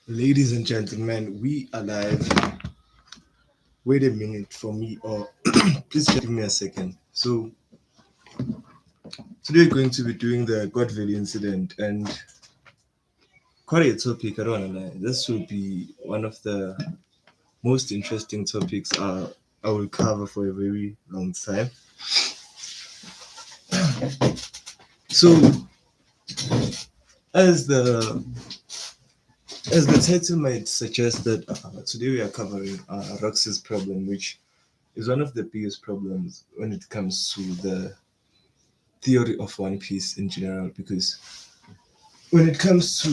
Ladies and gentlemen, we are live. Wait a minute for me, or please just give me a second. So, today we're going to be doing the God Valley incident, and quite a topic. I don't want to lie. This will be one of the most interesting topics I will cover for a very long time. So, as the as the title might suggest, that today we are covering Rox's problem, which is one of the biggest problems when it comes to the theory of One Piece in general, because when it comes to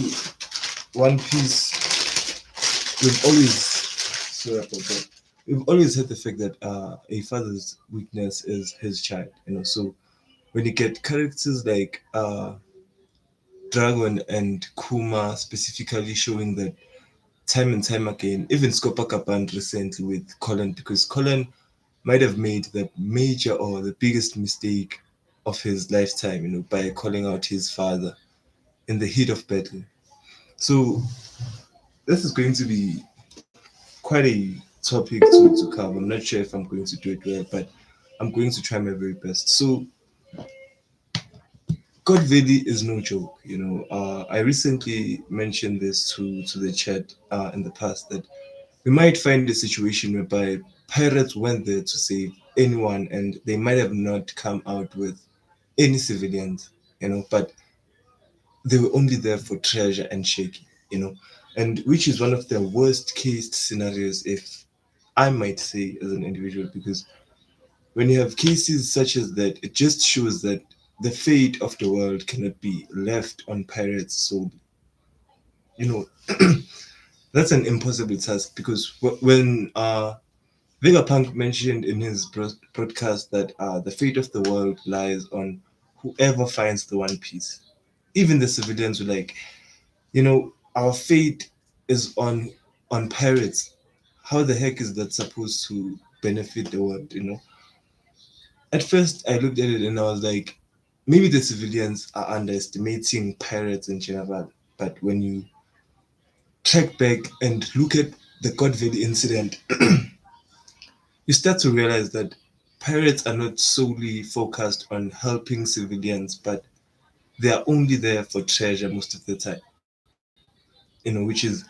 One Piece, we've always sorry about that. We've always had the fact that a father's weakness is his child. So when you get characters like Dragon and Kuma specifically showing that time and time again, even Scopa recently with Colin, because Colin might have made the major or the biggest mistake of his lifetime, by calling out his father in the heat of battle. So this is going to be quite a topic to cover. I'm not sure if I'm going to do it well, but I'm going to try my very best. So God Valley is no joke. I recently mentioned this to the chat in the past, that we might find a situation whereby pirates went there to save anyone, and they might have not come out with any civilians, but they were only there for treasure and shaking, and which is one of the worst case scenarios, if I might say, as an individual, because when you have cases such as that, it just shows that the fate of the world cannot be left on pirates solely. You know, that's an impossible task, because when Vegapunk mentioned in his broadcast that the fate of the world lies on whoever finds the One Piece. Even the civilians were like, our fate is on pirates. How the heck is that supposed to benefit the world? At first, I looked at it and I was like, maybe the civilians are underestimating pirates in general. But when you track back and look at the God Valley incident, you start to realize that pirates are not solely focused on helping civilians, but they are only there for treasure most of the time, which is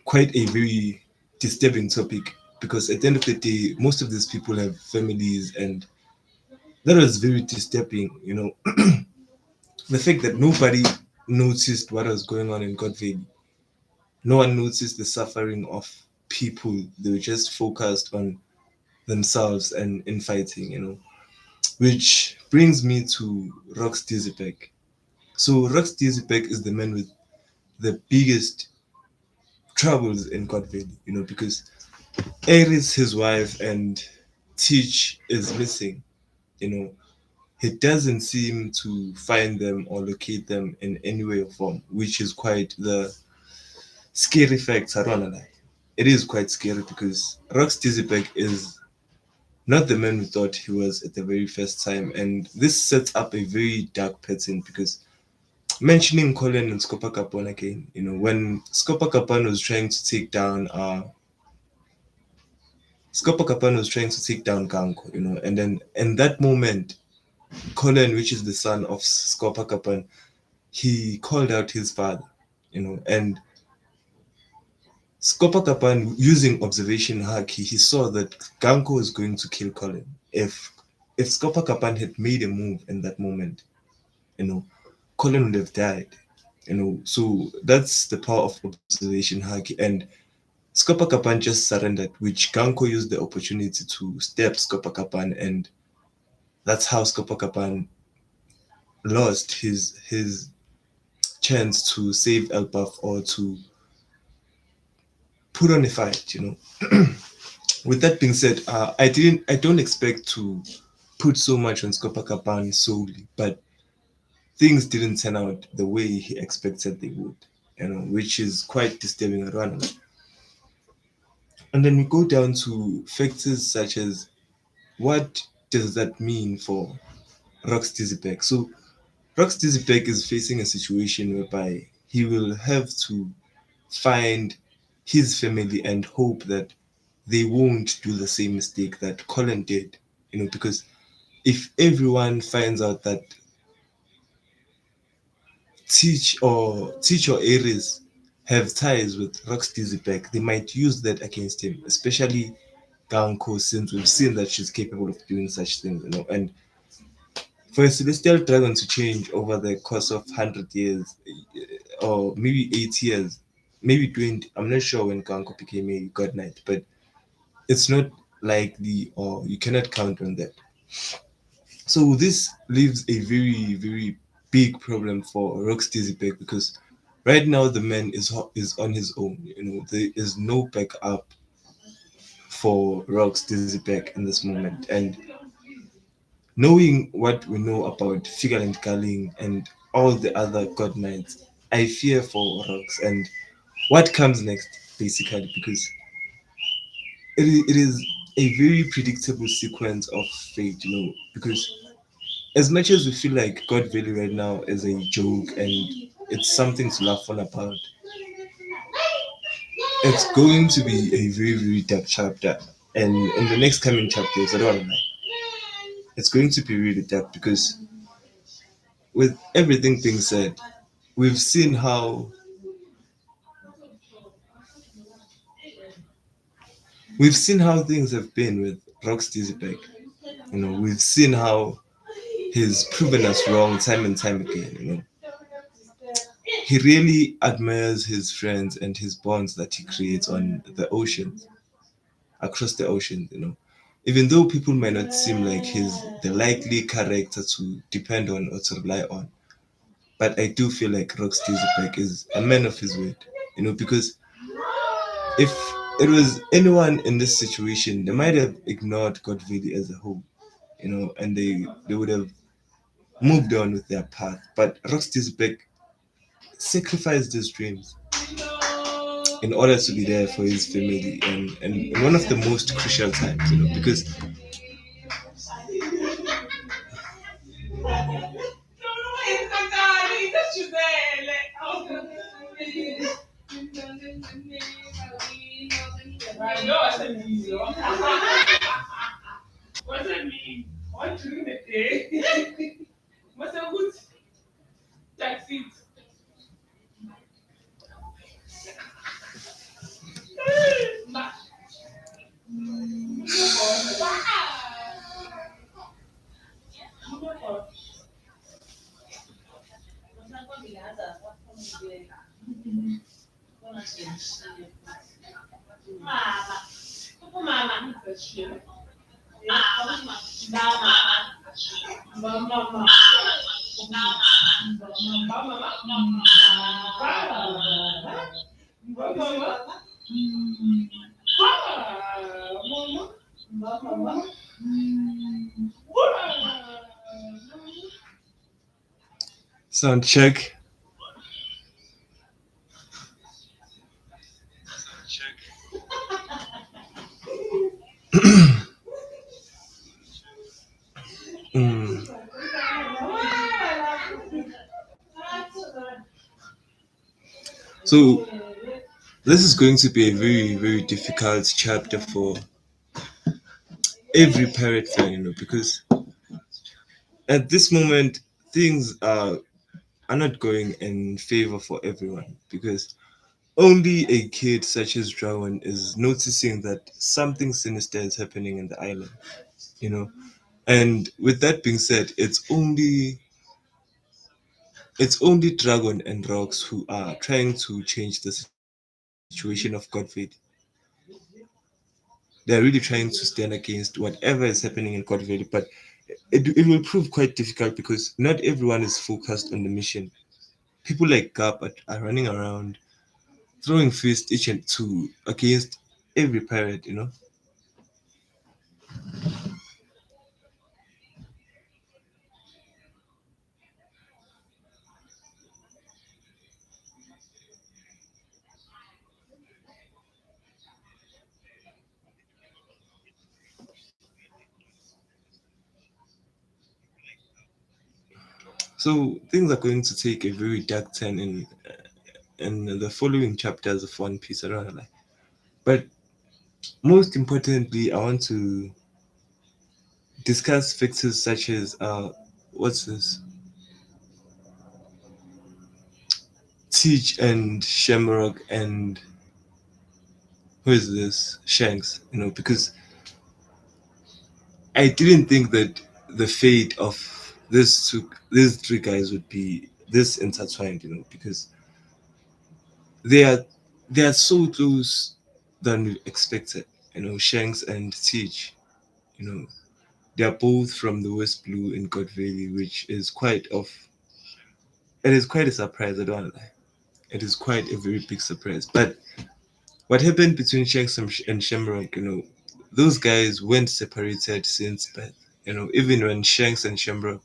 quite a very disturbing topic, because at the end of the day, most of these people have families, and that was very disturbing. The fact that nobody noticed what was going on in God Valley. No one noticed the suffering of people. They were just focused on themselves and infighting. Which brings me to Rox Dizipek. So Rox Dizipek is the man with the biggest troubles in God Valley, because Aries, his wife, and Teach is missing. You know, he doesn't seem to find them or locate them in any way or form, which is quite the scary fact. I don't wanna lie. It is quite scary, because Rox Dizipek is not the man we thought he was at the very first time, and this sets up a very dark pattern, because mentioning Colin and Scopa Capone again, when Scopa Capone was trying to take down Scopa Capone was trying to take down Ganko, and then in that moment, Colin, which is the son of Scopa Capone, he called out his father, and Scopa Capone, using observation haki, he saw that Ganko was going to kill Colin. If Scopa Capone had made a move in that moment, you know, Colin would have died. So that's the power of observation haki. And Scopa Capan just surrendered, which Ganko used the opportunity to stab Scopa Capan, and that's how Scopa Capan lost his chance to save Elbaf, or to put on a fight. With that being said, I don't expect to put so much on Scopa Capan solely, but things didn't turn out the way he expected they would. Which is quite disturbing at one. And then we go down to factors such as, what does that mean for Rox Dizipek? So Rox Dizipek is facing a situation whereby he will have to find his family and hope that they won't do the same mistake that Colin did. Because if everyone finds out that Teach or Aries have ties with Roxy Zipek, they might use that against him, especially Ganko, since we've seen that she's capable of doing such things. And for a celestial dragon to change over the course of 100 years, or maybe 8 years, maybe 20, I'm not sure when Ganko became a god knight, but it's not likely, or you cannot count on that. So this leaves a very, very big problem for Rox Dizzyback, because right now the man is on his own. There is no backup for Rox Dizzyback in this moment. And knowing what we know about Figal and Kaling and all the other god knights, I fear for Rox and what comes next, basically, because it is a very predictable sequence of fate. Because as much as we feel like God Valley right now is a joke and it's something to laugh on about, it's going to be a very, very dark chapter. And in the next coming chapters, I don't want to lie, it's going to be really dark because with everything being said, we've seen how things have been with Rocksteady's back. We've seen how he's proven us wrong time and time again. He really admires his friends and his bonds that he creates on the oceans, across the oceans. Even though people might not seem like he's the likely character to depend on or to rely on, but I do feel like Rocksteady Zipek is a man of his word. Because if it was anyone in this situation, they might have ignored Godvili as a whole, and they would have moved on with their path. But Rocksteady Zipek sacrificed his dreams in order to be there for his family, and in one of the most crucial times. Because sound check. Mm. So this is going to be a very, very difficult chapter for every pirate fan, because at this moment things are not going in favor for everyone, because only a kid such as Dragon is noticing that something sinister is happening in the island, you know. And with that being said, it's only Dragon and Rocks who are trying to change the situation of Godfrey. They're really trying to stand against whatever is happening in God Valley, but it will prove quite difficult because not everyone is focused on the mission. People like Garp are running around throwing fists each and two against every pirate. So things are going to take a very dark turn in the following chapters of One Piece. I don't know, like, but most importantly, I want to discuss fixes such as what's this? Teach and Shamrock and who is this? Shanks. Because I didn't think that the fate of these three guys would be this intertwined. Because they are they are so close than we expected. Shanks and Teach. You know, they are both from the West Blue in God Valley, which is quite of it is quite a surprise. I don't wanna lie. It is quite a very big surprise. But what happened between Shanks and Shamrock, those guys weren't separated since birth. Even when Shanks and Shamrock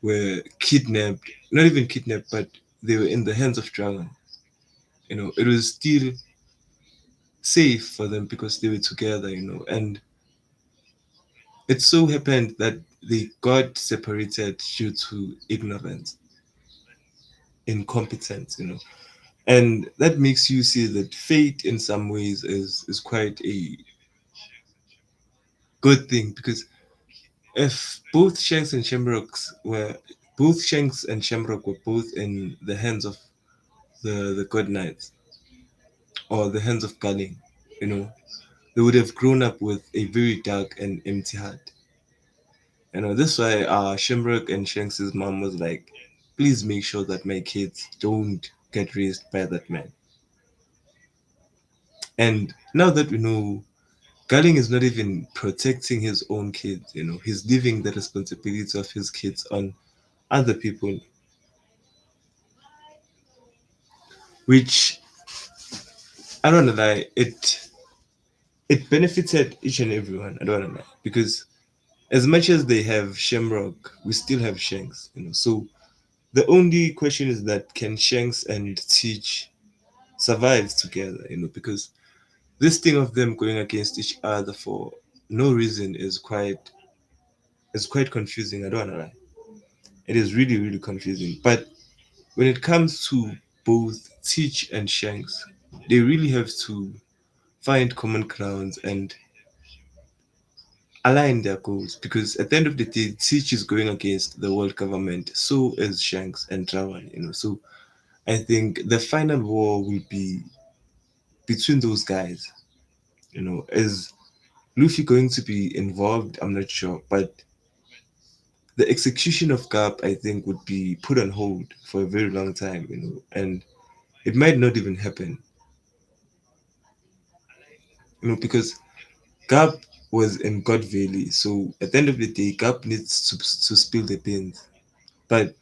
were kidnapped, not even kidnapped, but they were in the hands of Dragon. It was still safe for them because they were together. And it so happened that they got separated due to ignorance, incompetence. And that makes you see that fate in some ways is quite a good thing because if both Shanks and Shamrock were both in the hands of the good knights or the hands of Gunning, you know, they would have grown up with a very dark and empty heart. This is why Shamrock and Shanks' mom was like, please make sure that my kids don't get raised by that man. And now that we know Garling is not even protecting his own kids, he's leaving the responsibility of his kids on other people, which I don't know that it benefited each and everyone. I don't know that because as much as they have Shamrock, we still have Shanks, So the only question is that can Shanks and Teach survive together, because this thing of them going against each other for no reason is quite confusing. I don't know that. It is really, really confusing. But when it comes to both Teach and Shanks, they really have to find common grounds and align their goals because at the end of the day, Teach is going against the world government, so is Shanks and Drawan, So I think the final war will be between those guys. Is Luffy going to be involved? I'm not sure, but the execution of Garp, I think, would be put on hold for a very long time, and it might not even happen, because Garp was in God Valley, so at the end of the day, Garp needs to spill the beans. But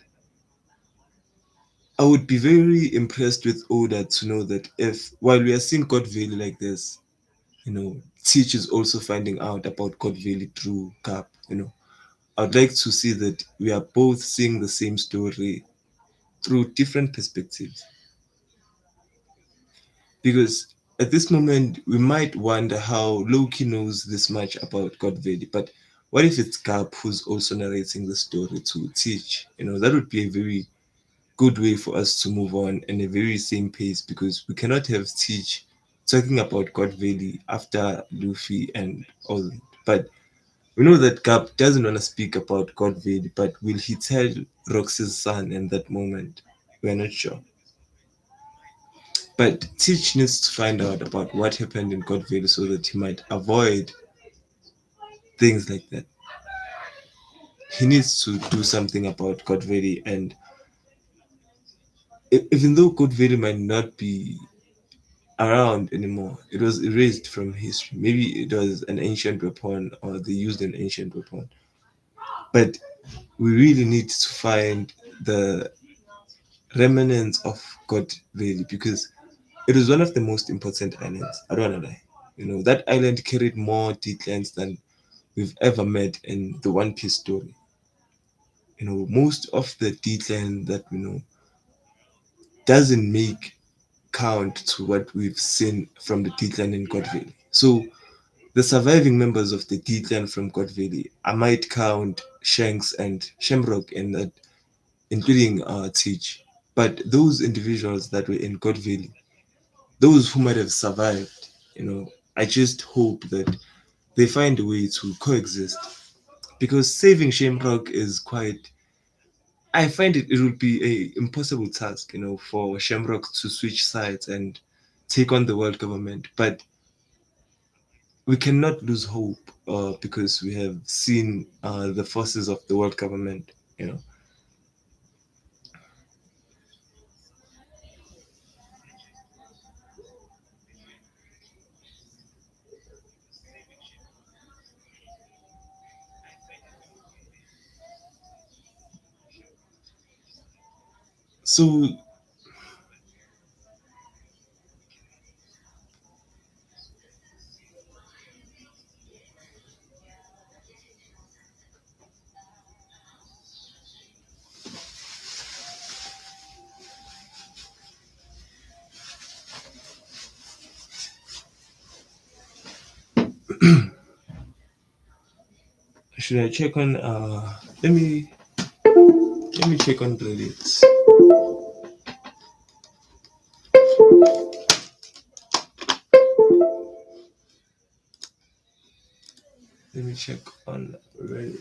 I would be very impressed with Oda to know that if, while we are seeing God Valley like this, Teach is also finding out about God Valley through Garp, I'd like to see that we are both seeing the same story through different perspectives. Because at this moment, we might wonder how Loki knows this much about God Valley, but what if it's Garp who's also narrating the story to Teach? That would be a very good way for us to move on in a very same pace because we cannot have Teach talking about God Valley after Luffy and all that. But we know that Garp doesn't want to speak about God Valley, but will he tell Roxy's son in that moment? We're not sure. But Teach needs to find out about what happened in God Valley so that he might avoid things like that. He needs to do something about God Valley, and even though God Valley might not be around anymore. It was erased from history. Maybe it was an ancient weapon or they used an ancient weapon. But we really need to find the remnants of God Valley because it was one of the most important islands. I don't want to lie. That island carried more deadlines than we've ever met in the One Piece story. Most of the deadline that we know doesn't make count to what we've seen from the deadline in God Valley. So the surviving members of the D-clan from God Valley, I might count Shanks and Shamrock in that, including Teach. But those individuals that were in God Valley, those who might have survived, I just hope that they find a way to coexist, because saving Shamrock is quite. I find it would be a impossible task, for Shamrock to switch sides and take on the world government. But we cannot lose hope, because we have seen the forces of the world government. You know. So should I check on? Let me check on Reddit. Let me check on Reddit.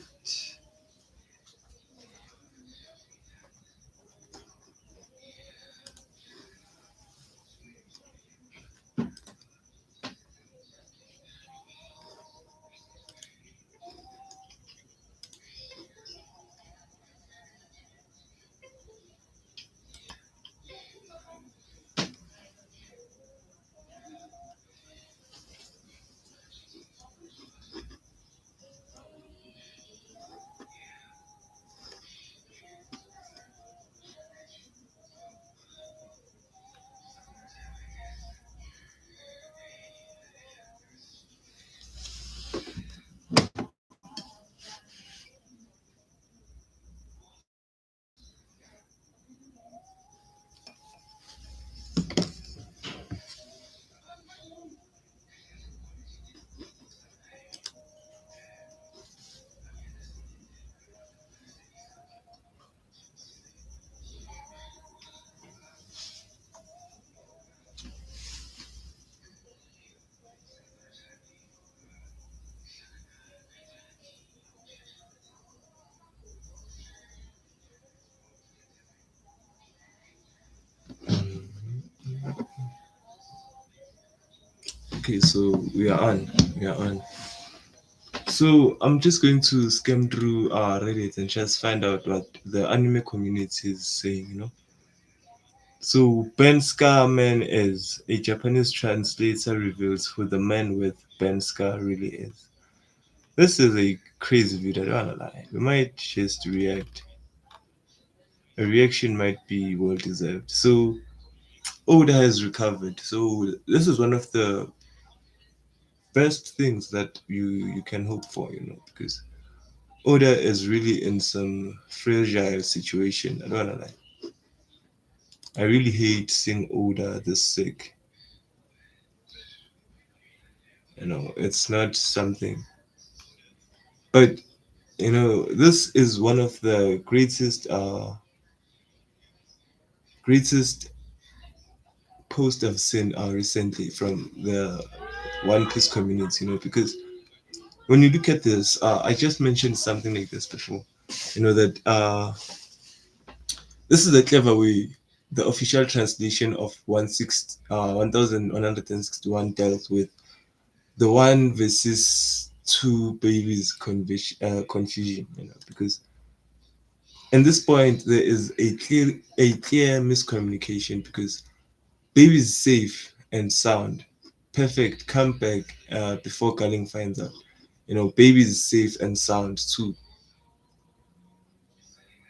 Okay, so we are on. We are on. So I'm just going to skim through Reddit and just find out what the anime community is saying. So Ben Scarman is a Japanese translator reveals who the man with Ben Scar really is. This is a crazy video. I don't wanna lie. We might just react. A reaction might be well deserved. So Oda has recovered. So this is one of the best things that you can hope for. Because Oda is really in some fragile situation. I don't wanna lie. I really hate seeing Oda this sick. It's not something. But this is one of the greatest posts I've seen recently from the One Piece community. Because when you look at this, I just mentioned something like this before. That this is a clever way. The official translation of 1161 dealt with the one versus two babies confusion. Because in this point there is a clear miscommunication, because baby is safe and sound, perfect, come back before Garling finds out. Baby is safe and sound too.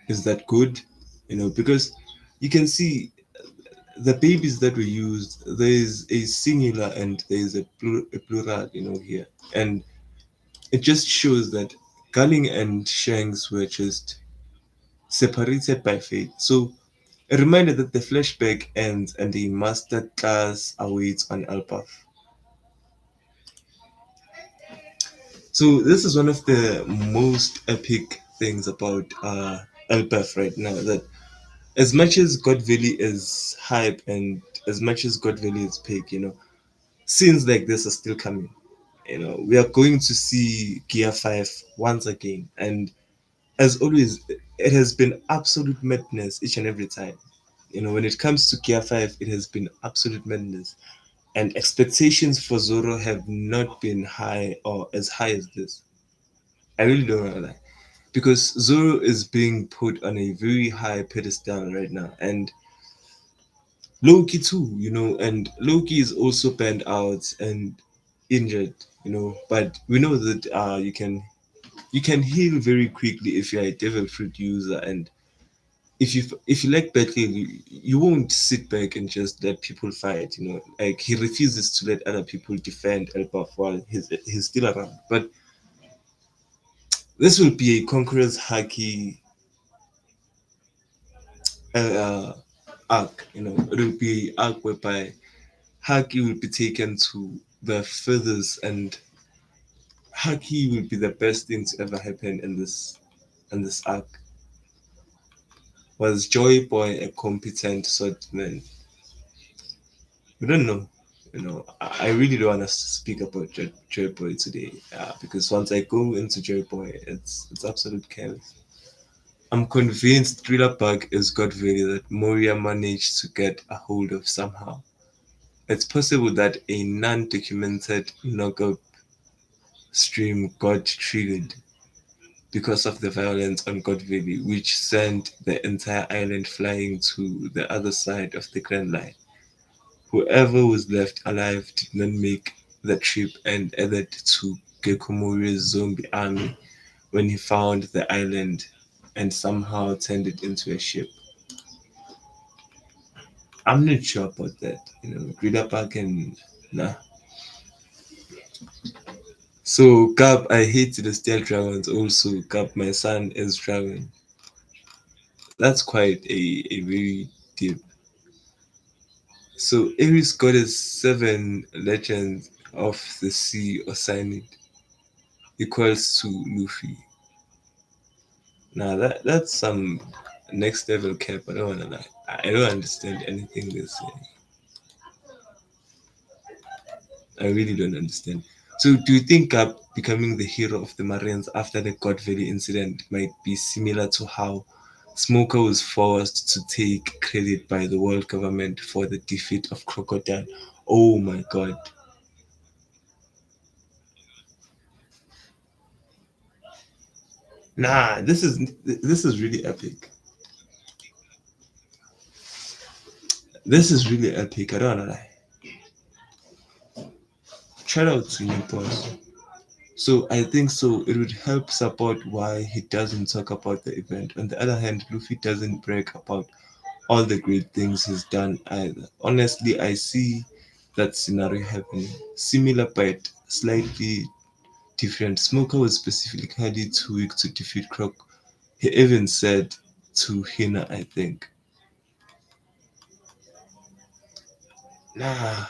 Is that good? Because you can see the babies that were used, there is a singular and there is a plural, here. And it just shows that Garling and Shanks were just separated by fate. So a reminder that the flashback ends and a master class awaits on Elbaf. So this is one of the most epic things about Elbaf right now. That As much as God Valley is hype and as much as God Valley is big, scenes like this are still coming. We are going to see Gear 5 once again. And as always, it has been absolute madness each and every time. When it comes to Gear 5, it has been absolute madness. And expectations for Zoro have not been high or as high as this. I really don't know that. Because Zoro is being put on a very high pedestal right now. And Loki too, and Loki is also banned out and injured, but we know that you can heal very quickly if you're a devil fruit user, and if you like battling, you won't sit back and just let people fight, like he refuses to let other people defend Elbaf while he's still around. But this will be a conqueror's haki uh, arc, it will be a arc whereby haki will be taken to the furthest, and haki will be the best thing to ever happen in this arc. Was Joy Boy a competent swordsman? We don't know. I really don't want us to speak about Joy Boy today, because once I go into Joy Boy, it's absolute chaos. I'm convinced Thriller Bug is God Value that Moria managed to get a hold of somehow. It's possible that a non-documented knockup stream got triggered because of the violence on God Valley, which sent the entire island flying to the other side of the Grand Line. Whoever was left alive did not make the trip and added to Gekomori's zombie army when he found the island and somehow turned it into a ship. I'm not sure about that. Grida Park and nah. So Garp, I hate the steel dragons also. Garp, my son is dragon. That's quite a very deep. So Ares goddess seven legends of the sea assigned equals to Luffy. Now that's some next level cap. I don't wanna lie. I don't understand anything this saying. I really don't understand. So do you think becoming the hero of the Marines after the God Valley incident might be similar to how Smoker was forced to take credit by the world government for the defeat of Crocodile? Oh my god. Nah, this is really epic. This is really epic. I don't wanna lie. Shout out to you, boss. So I think so. It would help support why he doesn't talk about the event. On the other hand, Luffy doesn't brag about all the great things he's done either. Honestly, I see that scenario happening. Similar but slightly different. Smoker was specifically too weak to defeat Croc. He even said to Hina, I think. Nah.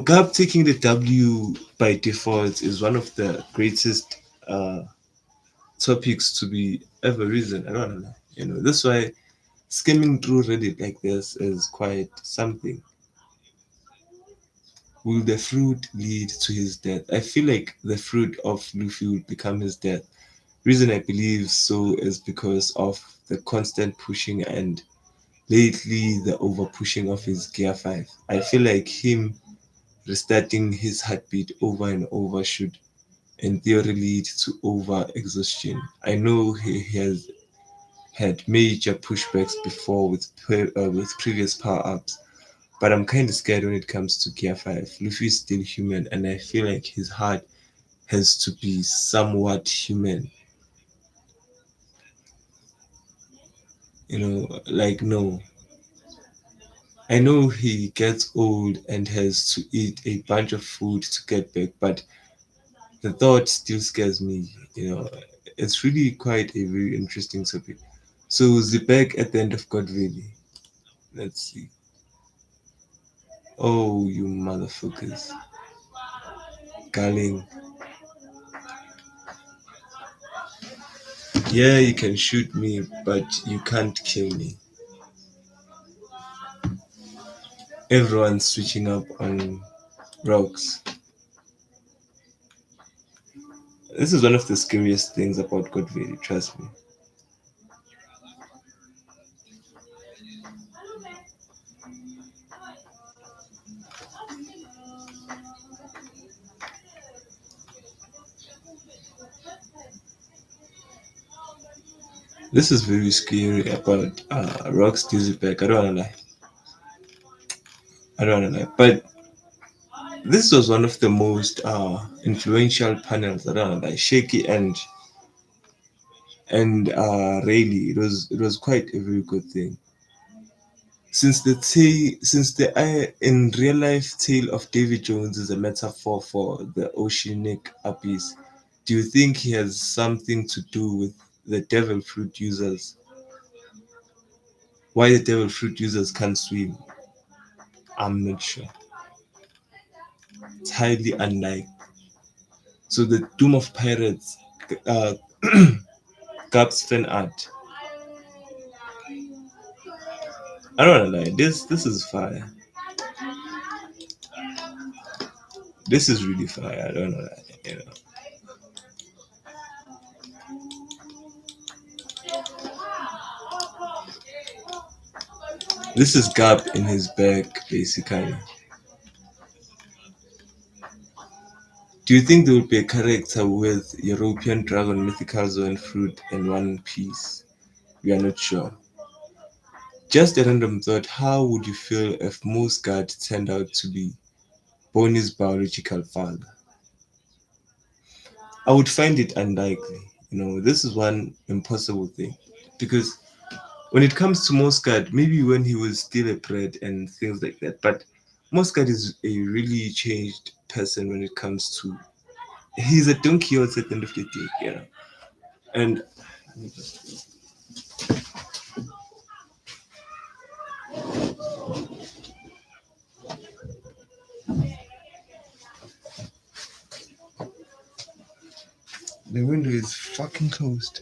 Gap taking the W by default is one of the greatest topics to be ever risen. I don't know. That's why skimming through Reddit like this is quite something. Will the fruit lead to his death? I feel like the fruit of Luffy will become his death. Reason I believe so is because of the constant pushing and lately the over pushing of his gear 5. I feel like him restarting his heartbeat over and over should in theory lead to over exhaustion. I know he has had major pushbacks before with previous power ups, but I'm kind of scared when it comes to Gear 5. Luffy is still human, and I feel like his heart has to be somewhat human. Like, no. I know he gets old and has to eat a bunch of food to get back, but the thought still scares me. It's really quite a very interesting topic. So, Xebec at the end of God Valley. Let's see. Oh, you motherfuckers. Garling. Yeah, you can shoot me, but you can't kill me. Everyone's switching up on rocks. This is one of the scariest things about God Valley, trust me. This is very scary about Rock's Xebec. I don't wanna lie. I don't wanna lie. But this was one of the most influential panels. I don't wanna lie. Shaky and really it was quite a very good thing. Since the in real life tale of David Jones is a metaphor for the oceanic abyss, do you think he has something to do with the devil fruit users? Why the devil fruit users can't swim? I'm not sure. It's highly unlike. So the Doom of Pirates, uh, Garp's fan art. I don't know, like this is fire. This is really fire. I don't know, like. This is Garp in his bag, basically. Do you think there would be a character with European dragon, mythical zone fruit, and One Piece? We are not sure. Just a random thought: how would you feel if Moose turned out to be Bonnie's biological father? I would find it unlikely. This is one impossible thing because when it comes to Moscard, maybe when he was still a brat and things like that, but Moscard is a really changed person when it comes to. He's a Don Quixote at the end of the day. And the window is fucking closed.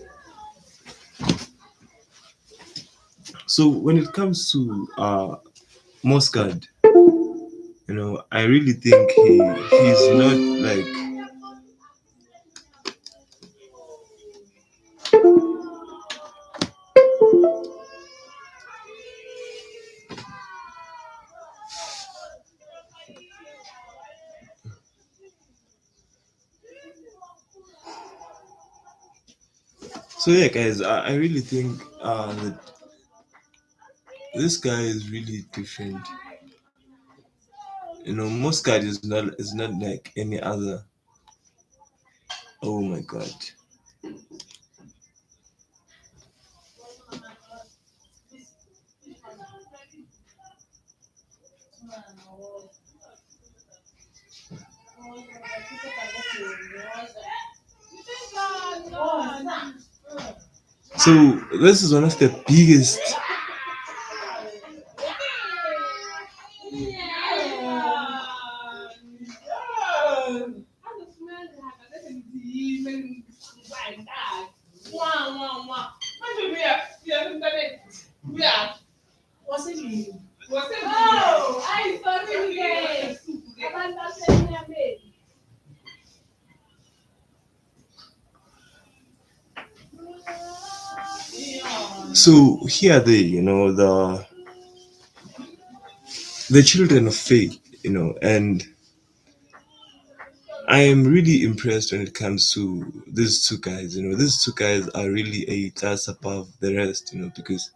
So when it comes to Moscard, I really think he's not like. So yeah, guys, I really think that this guy is really different. Moscard is not like any other. Oh my god. So this is one of the biggest. So here they, the children of faith, and I am really impressed when it comes to these two guys. These two guys are really a class above the rest. Because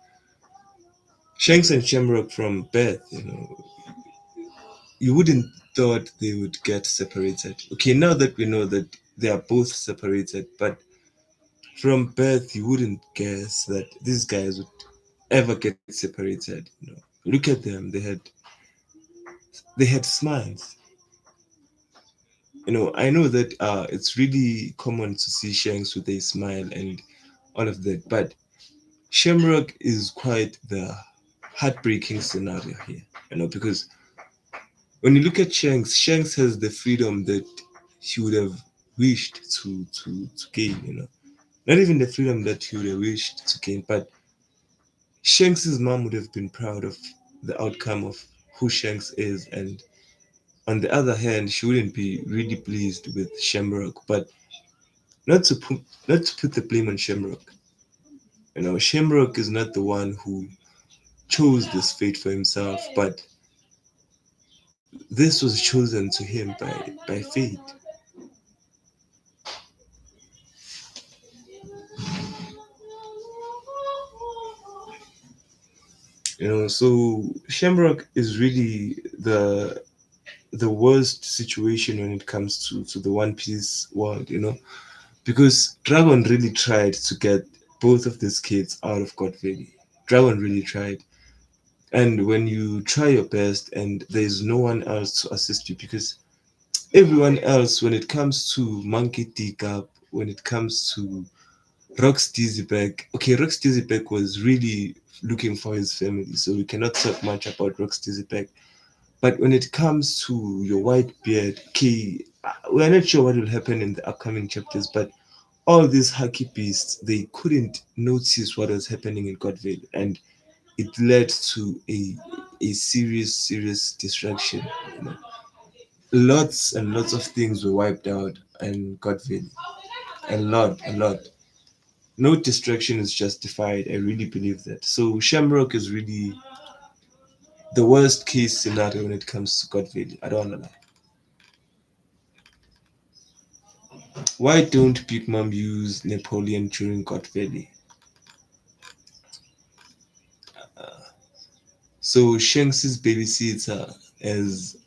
Shanks and Shamrock from birth, you wouldn't thought they would get separated. Okay, now that we know that they are both separated, but from birth you wouldn't guess that these guys would ever get separated. Look at them; they had smiles. I know that it's really common to see Shanks with a smile and all of that, but Shamrock is quite the heartbreaking scenario here. Because when you look at Shanks has the freedom that he would have wished to gain. Not even the freedom that he would have wished to gain, but Shanks's mom would have been proud of the outcome of who Shanks is, and on the other hand, she wouldn't be really pleased with Shamrock. But not to put the blame on Shamrock. You know, Shamrock is not the one who chose this fate for himself, but this was chosen to him by fate. You know, so Shamrock is really the worst situation when it comes to the One Piece world, you know, because Dragon really tried to get both of these kids out of God Valley. Dragon really tried. And when you try your best and there's no one else to assist you, because everyone else, when it comes to Monkey D. Garp, when it comes to Rox Dizzyback, okay, Rox Dizzyback was really looking for his family, so we cannot talk much about Rox Dizzyback. But when it comes to your white beard, okay, we're not sure what will happen in the upcoming chapters, but all these hacky beasts, they couldn't notice what was happening in Godville, and it led to a serious distraction. You know, lots and lots of things were wiped out in Godville. A lot. No distraction is justified. I really believe that. So Shamrock is really the worst case scenario when it comes to Godville. I don't wanna lie. Why don't Big Mom use Napoleon during God Valley? So Shanks's babysitter is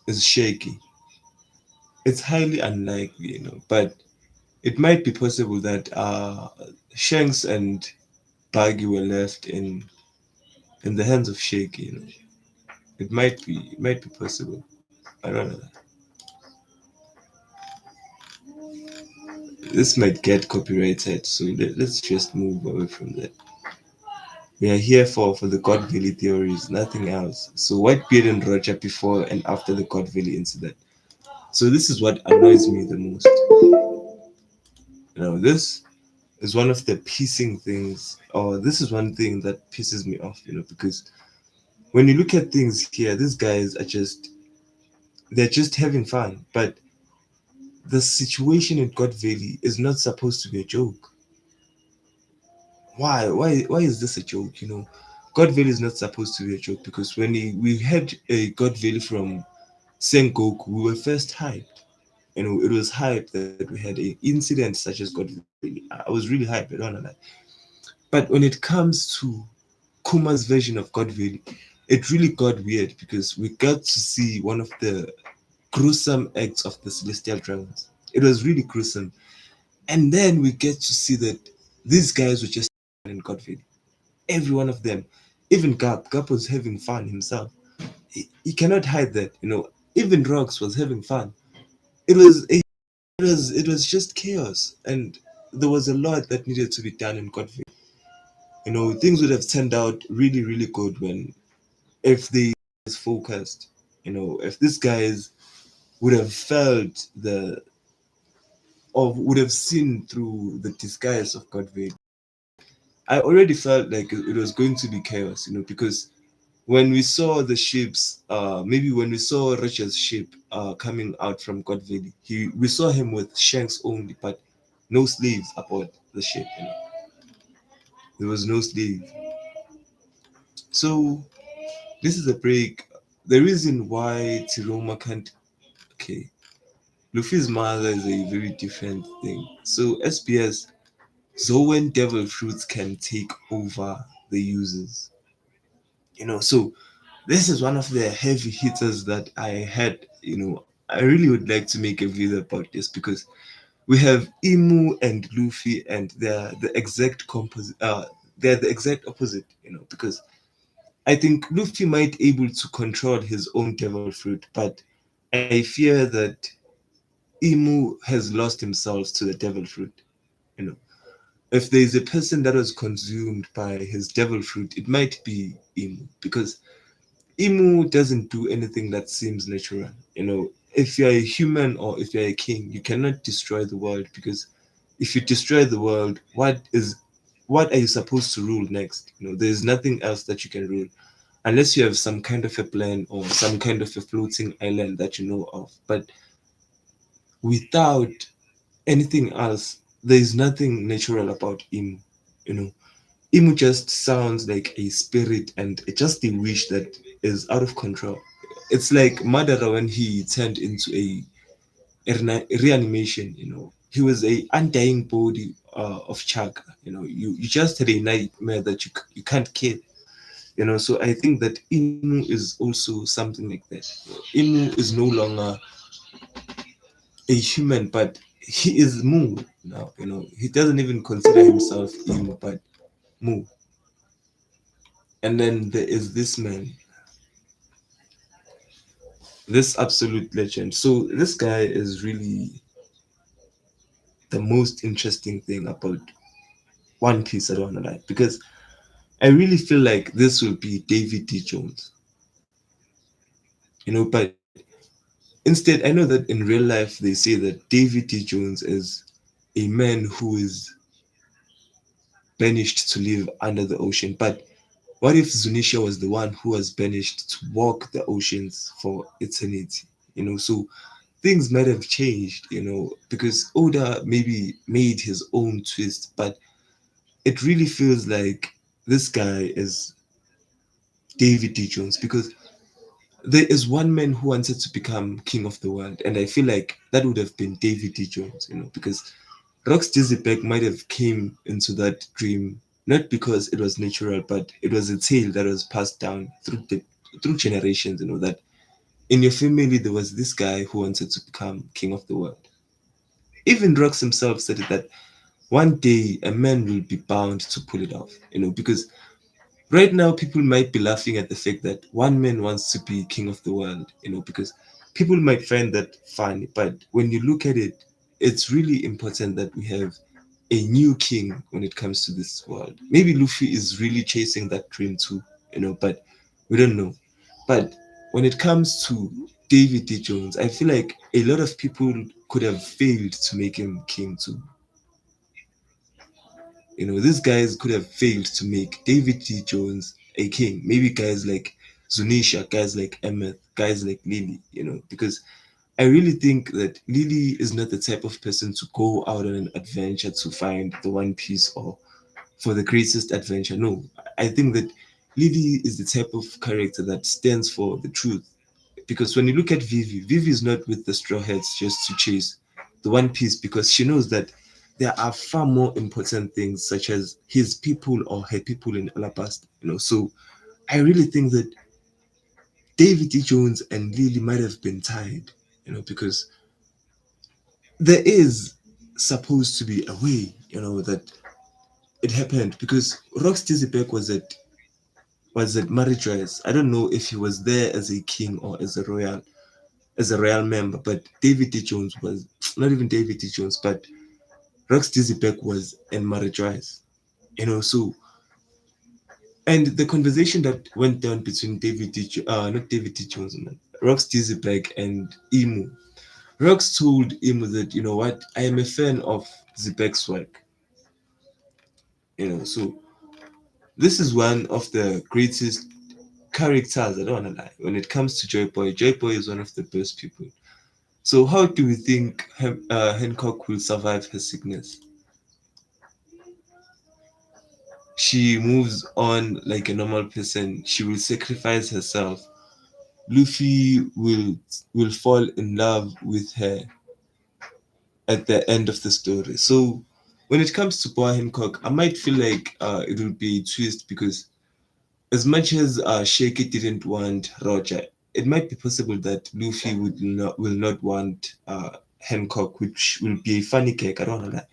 shaky. It's highly unlikely, you know, but it might be possible that Shanks and Baggy were left in the hands of Shaky. You know, it might be possible. I don't know. This might get copyrighted, so let's just move away from that. We are here for the God Valley theories, nothing else. So Whitebeard and Roger before and after the God Valley incident. So this is what annoys me the most. You know, this is one of the piecing things, or this is one thing that pisses me off, you know, because when you look at things here, these guys are they're just having fun. But the situation in God Valley is not supposed to be a joke. Why is this a joke? You know, God Valley is not supposed to be a joke because we had a God Valley from Sengoku, we were first hyped. You know, it was hyped that we had an incident such as God Valley. I was really hyped, I don't know that. But when it comes to Kuma's version of God Valley, it really got weird because we got to see one of the gruesome acts of the Celestial Dragons. It was really gruesome. And then we get to see that these guys were just in God Valley. Every one of them. Even Garp. Garp was having fun himself. He cannot hide that, you know. Even Rox was having fun. It was a it was just chaos, and there was a lot that needed to be done in Godfrey. You know, things would have turned out really good when if they was focused. You know, if these guys would have felt the or would have seen through the disguise of Godfrey. I already felt like it was going to be chaos. You know, because when we saw the ships, maybe when we saw Richard's ship coming out from God Valley, we saw him with shanks only, but no slaves aboard the ship. You know, there was no slave. So this is a break. The reason why Tiroma can't. Okay, Luffy's mother is a very different thing. So SBS Zoan devil fruits can take over the users. You know, so this is one of the heavy hitters that I had. You know, I really would like to make a video about this because we have Imu and Luffy, and they're the exact composite. They're the exact opposite. You know, because I think Luffy might able to control his own devil fruit, but I fear that Imu has lost himself to the devil fruit. You know, if there is a person that was consumed by his devil fruit, it might be Imu because Imu doesn't do anything that seems natural. You know, if you're a human or if you're a king, you cannot destroy the world because If you destroy the world, what are you supposed to rule next? There's nothing else that you can rule unless you have some kind of a plan or some kind of a floating island that you know of. But without anything else, there is nothing natural about Imu. You know, Imu just sounds like a spirit and just a wish that is out of control. It's like Madara when he turned into a reanimation. He was a undying body of Chaka. You just had a nightmare that you can't kill. So I think that Inu is also something like that. Inu is no longer a human, but he is Mu now. He doesn't even consider himself Inu, but Mu. And then there is this man, this absolute legend. So this guy is really the most interesting thing about One Piece. I don't wanna lie, because I really feel like this will be David D. Jones. But instead, I know that in real life they say that David D. Jones is a man who is banished to live under the ocean. But what if Zunisha was the one who was banished to walk the oceans for eternity? So things might have changed, because Oda maybe made his own twist, but it really feels like this guy is David D. Jones because there is one man who wanted to become king of the world, and I feel like that would have been David D. Jones, because Rox Dizzyback might have came into that dream not because it was natural, but it was a tale that was passed down through generations. That in your family there was this guy who wanted to become king of the world. Even Rox himself said it, that one day a man will be bound to pull it off. Because right now people might be laughing at the fact that one man wants to be king of the world, because people might find that funny, but when you look at it, it's really important that we have a new king when it comes to this world. Maybe Luffy is really chasing that dream too, but we don't know. But when it comes to David D. Jones, I feel like a lot of people could have failed to make him king too. These guys could have failed to make David T. Jones a king. Maybe guys like Zunisha, guys like Emmett, guys like Lily, because I really think that Lily is not the type of person to go out on an adventure to find the One Piece or for the greatest adventure. No, I think that Lily is the type of character that stands for the truth. Because when you look at Vivi, Vivi is not with the Straw Hats just to chase the One Piece because she knows that there are far more important things such as his people or her people in Alabasta. So I really think that David D. Jones and Lily might have been tied, because there is supposed to be a way, that it happened because Rox Dizzyback was at Marijaz. I don't know if he was there as a king or as a royal member, but David D. Jones was not even David D. Jones, but Rox Dizzyback was in Marijaz. So and the conversation that went down between not David D. Jones, man, Rox Dizzyback and Emu. Rox told Emu that, you know what, I am a fan of Zibek's work. So this is one of the greatest characters, I don't wanna lie. When it comes to Joy Boy is one of the best people. So how do we think Hancock will survive her sickness? She moves on like a normal person. She will sacrifice herself. Luffy will fall in love with her at the end of the story. So when it comes to Boa Hancock, I might feel like it will be a twist because as much as Shaky didn't want Roger, it might be possible that Luffy will not want Hancock, which will be a funny cake. I don't know that.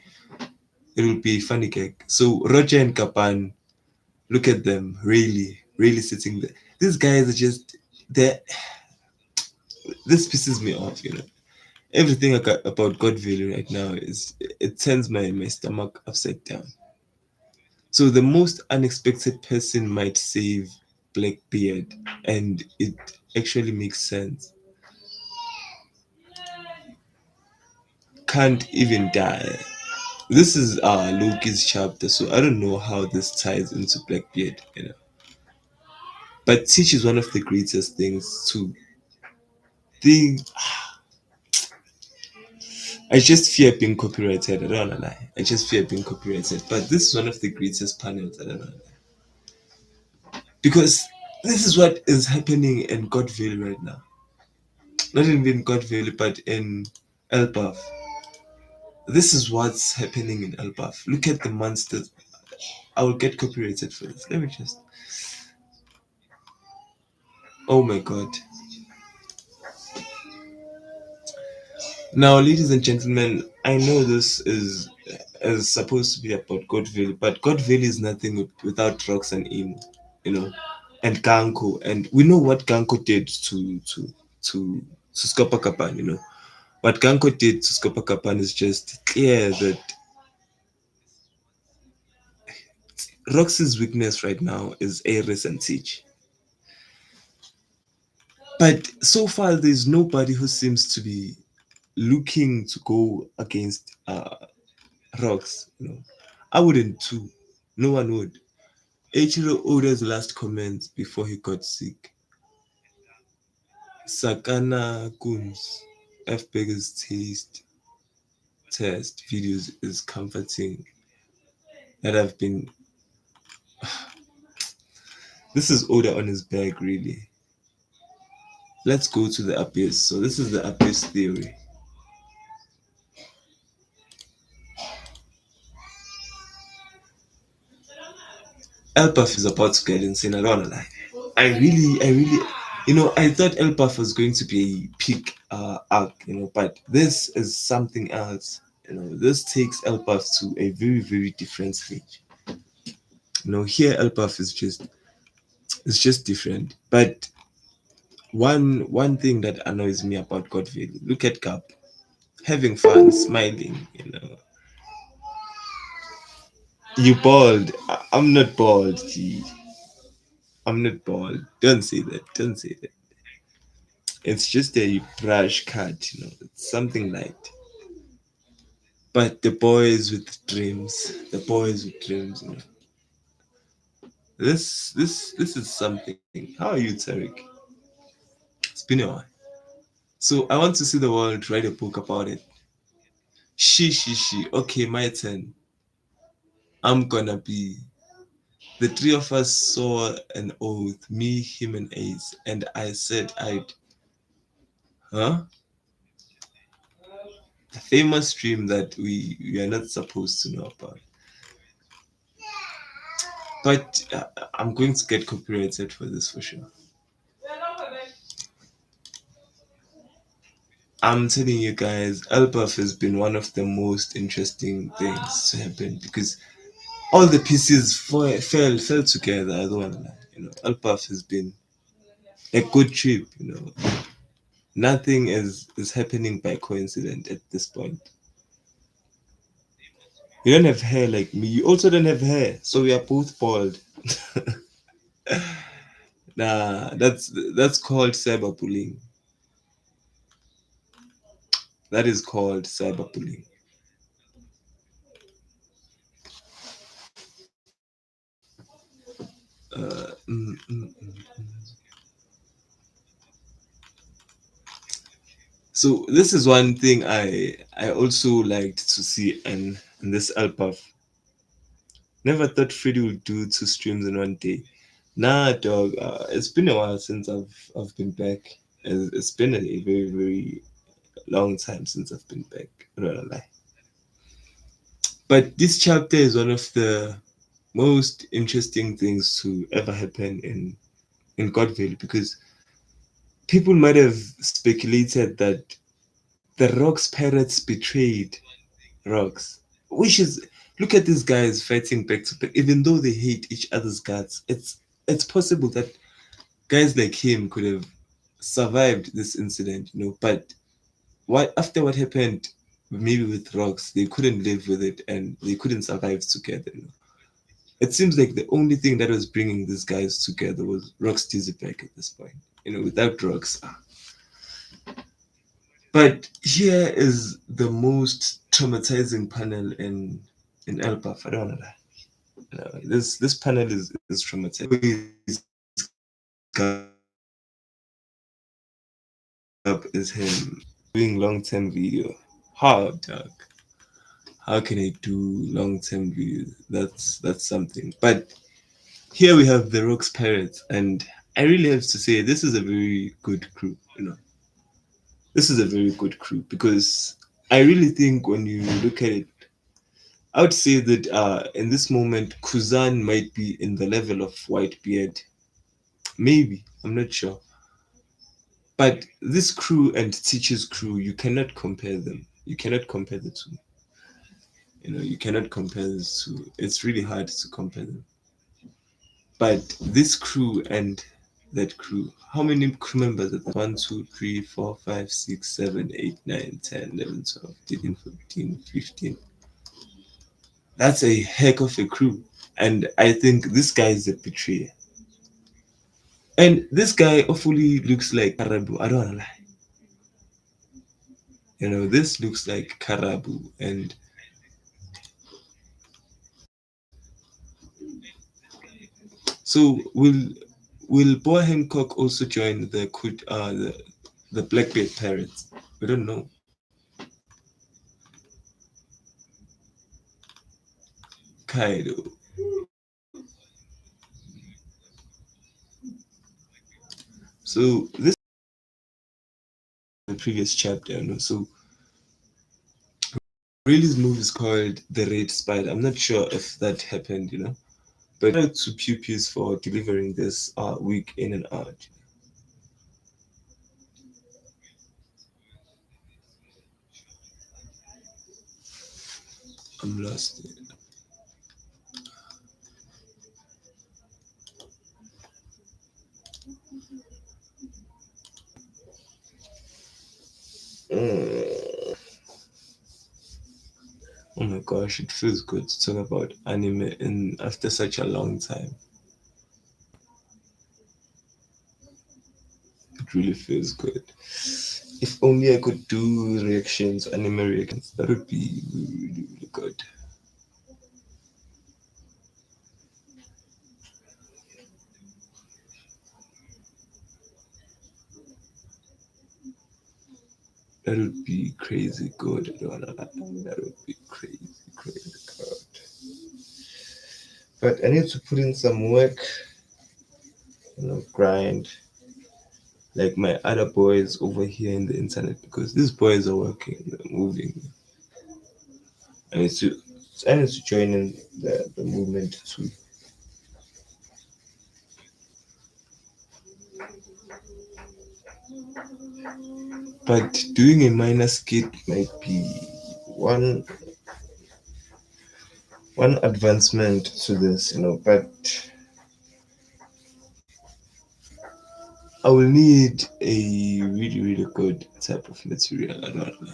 It will be a funny cake. So Roger and Kapan, look at them, really, really sitting there. These guys are just they. This pisses me off. Everything about God value right now is it turns my stomach upside down. So the most unexpected person might save Blackbeard, and it actually makes sense. Can't even die. This is Loki's chapter, so I don't know how this ties into Blackbeard, you know. But Teach is one of the greatest things too. The I just fear being copyrighted. I don't wanna lie. I just fear being copyrighted. But this is one of the greatest panels. I don't know because this is what is happening in Godville right now. Not even Godville, but in Elbaf. This is what's happening in Elbaf. Look at the monsters. I will get copyrighted for this. Let me just. Oh my god. Now, ladies and gentlemen, I know this is supposed to be about Godville, but Godville is nothing without Rocks and Emo, you know, and Ganko, and we know what Ganko did to Skopakapan, you know. What Ganko did to Skopakapan is just clear that Rox's weakness right now is Ares and Siege. But so far, there's nobody who seems to be looking to go against Rocks. You know, I wouldn't too. No one would. Eiichiro Oda's last comment before he got sick. Sakana Kun's F Beggar's taste test videos is comforting that have been. This is Oda on his bag, really. Let's go to the abyss. So this is the abyss theory. Elbaf is about to get insane. I don't wanna lie. I thought Elbaf was going to be a peak arc, you know, but this is something else. You know, this takes Elbaf to a very, very different stage. You know, here Elbaf is just different. But one thing that annoys me about Godville, look at Garp, having fun, smiling. You know, you bald. I'm not bald. Gee. I'm not bald. Don't say that. Don't say that. It's just a brush cut, you know. It's something light. But the boys with dreams, the boys with dreams, you know. This is something. How are you, Tarek? It's been a while. So I want to see the world write a book about it. She. Okay, my turn. I'm gonna be. The three of us saw an oath, me, him, and Ace, and I said I'd. Huh? The famous dream that we are not supposed to know about. But I'm going to get copyrighted for this for sure. I'm telling you guys, Elbaf has been one of the most interesting things to happen because all the pieces fell together. I don't want to lie. You know, Elbaf has been a good trip. You know, nothing is happening by coincidence at this point. You don't have hair like me. You also don't have hair, so we are both bald. Nah, that's called cyberbullying. That is called cyberbullying. So this is one thing I also liked to see in this album. Never thought Freddy would do two streams in one day. Nah, dog. It's been a while since I've been back. It's been a very very long time since I've been back. I'm not gonna lie. But this chapter is one of the most interesting things to ever happen in Godville because people might have speculated that the Rocks pirates betrayed Rocks, which is look at these guys fighting back to back, even though they hate each other's guts. It's possible that guys like him could have survived this incident, you know. But what after what happened, maybe with Rocks, they couldn't live with it and they couldn't survive together. You know? It seems like the only thing that was bringing these guys together was Rocks Xebec at this point. You know, without Rocks, But here is the most traumatizing panel in Elbaf. I don't know that. This panel is traumatizing. His Garp is him doing long-term video. How, dog? How can I do long-term videos? That's something. But here we have the Rocks Pirates, and I really have to say this is a very good crew. This is a very good crew because I really think when you look at it, I would say that in this moment, Kuzan might be in the level of Whitebeard. Maybe, I'm not sure. But this crew and Teacher's crew, you cannot compare them. You cannot compare the two. You cannot compare the two. It's really hard to compare them. But this crew and that crew, how many crew members? At 1, 2, 3, 4, 5, 6, 7, 8, 9, 10, 11, 12, 13, 14, 15. That's a heck of a crew. And I think this guy is a betrayer. And this guy awfully looks like Karabu. I don't wanna lie. This looks like Karabu. And so will Boa Hancock also join the Blackbeard Pirates? We don't know. Kaido. So this the previous chapter, So Rayleigh's move is called the Red Spider. I'm not sure if that happened. But shout out to Pew Pews for delivering this week in and out. I'm lost. Mm. Oh my gosh, it feels good to talk about anime in after such a long time. It really feels good. If only I could do reactions, anime reactions, that would be really, really good. That would be crazy good. I don't wanna lie. That would be crazy, crazy good. But I need to put in some work, grind like my other boys over here in the internet because these boys are working, they're moving. I need to I need to join in the movement too. But doing a minor skit might be one one advancement to this. But I will need a really, really good type of material. I don't know.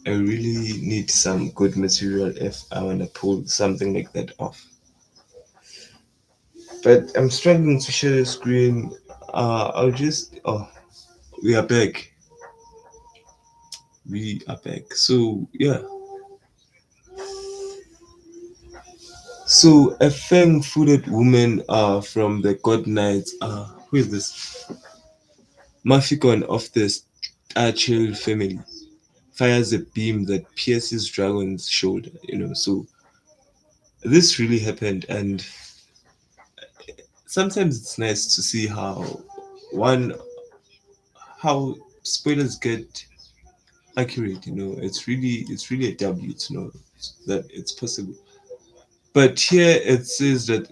I really need some good material if I want to pull something like that off. But I'm struggling to share the screen. I'll just. Oh, we are back. We are back. So, yeah. So, a fang footed woman from the God Knights. Who is this? Mafikon of the Starchill family fires a beam that pierces Dragon's shoulder. So, this really happened, and sometimes it's nice to see one how spoilers get accurate. It's really a W to know that it's possible. But here it says that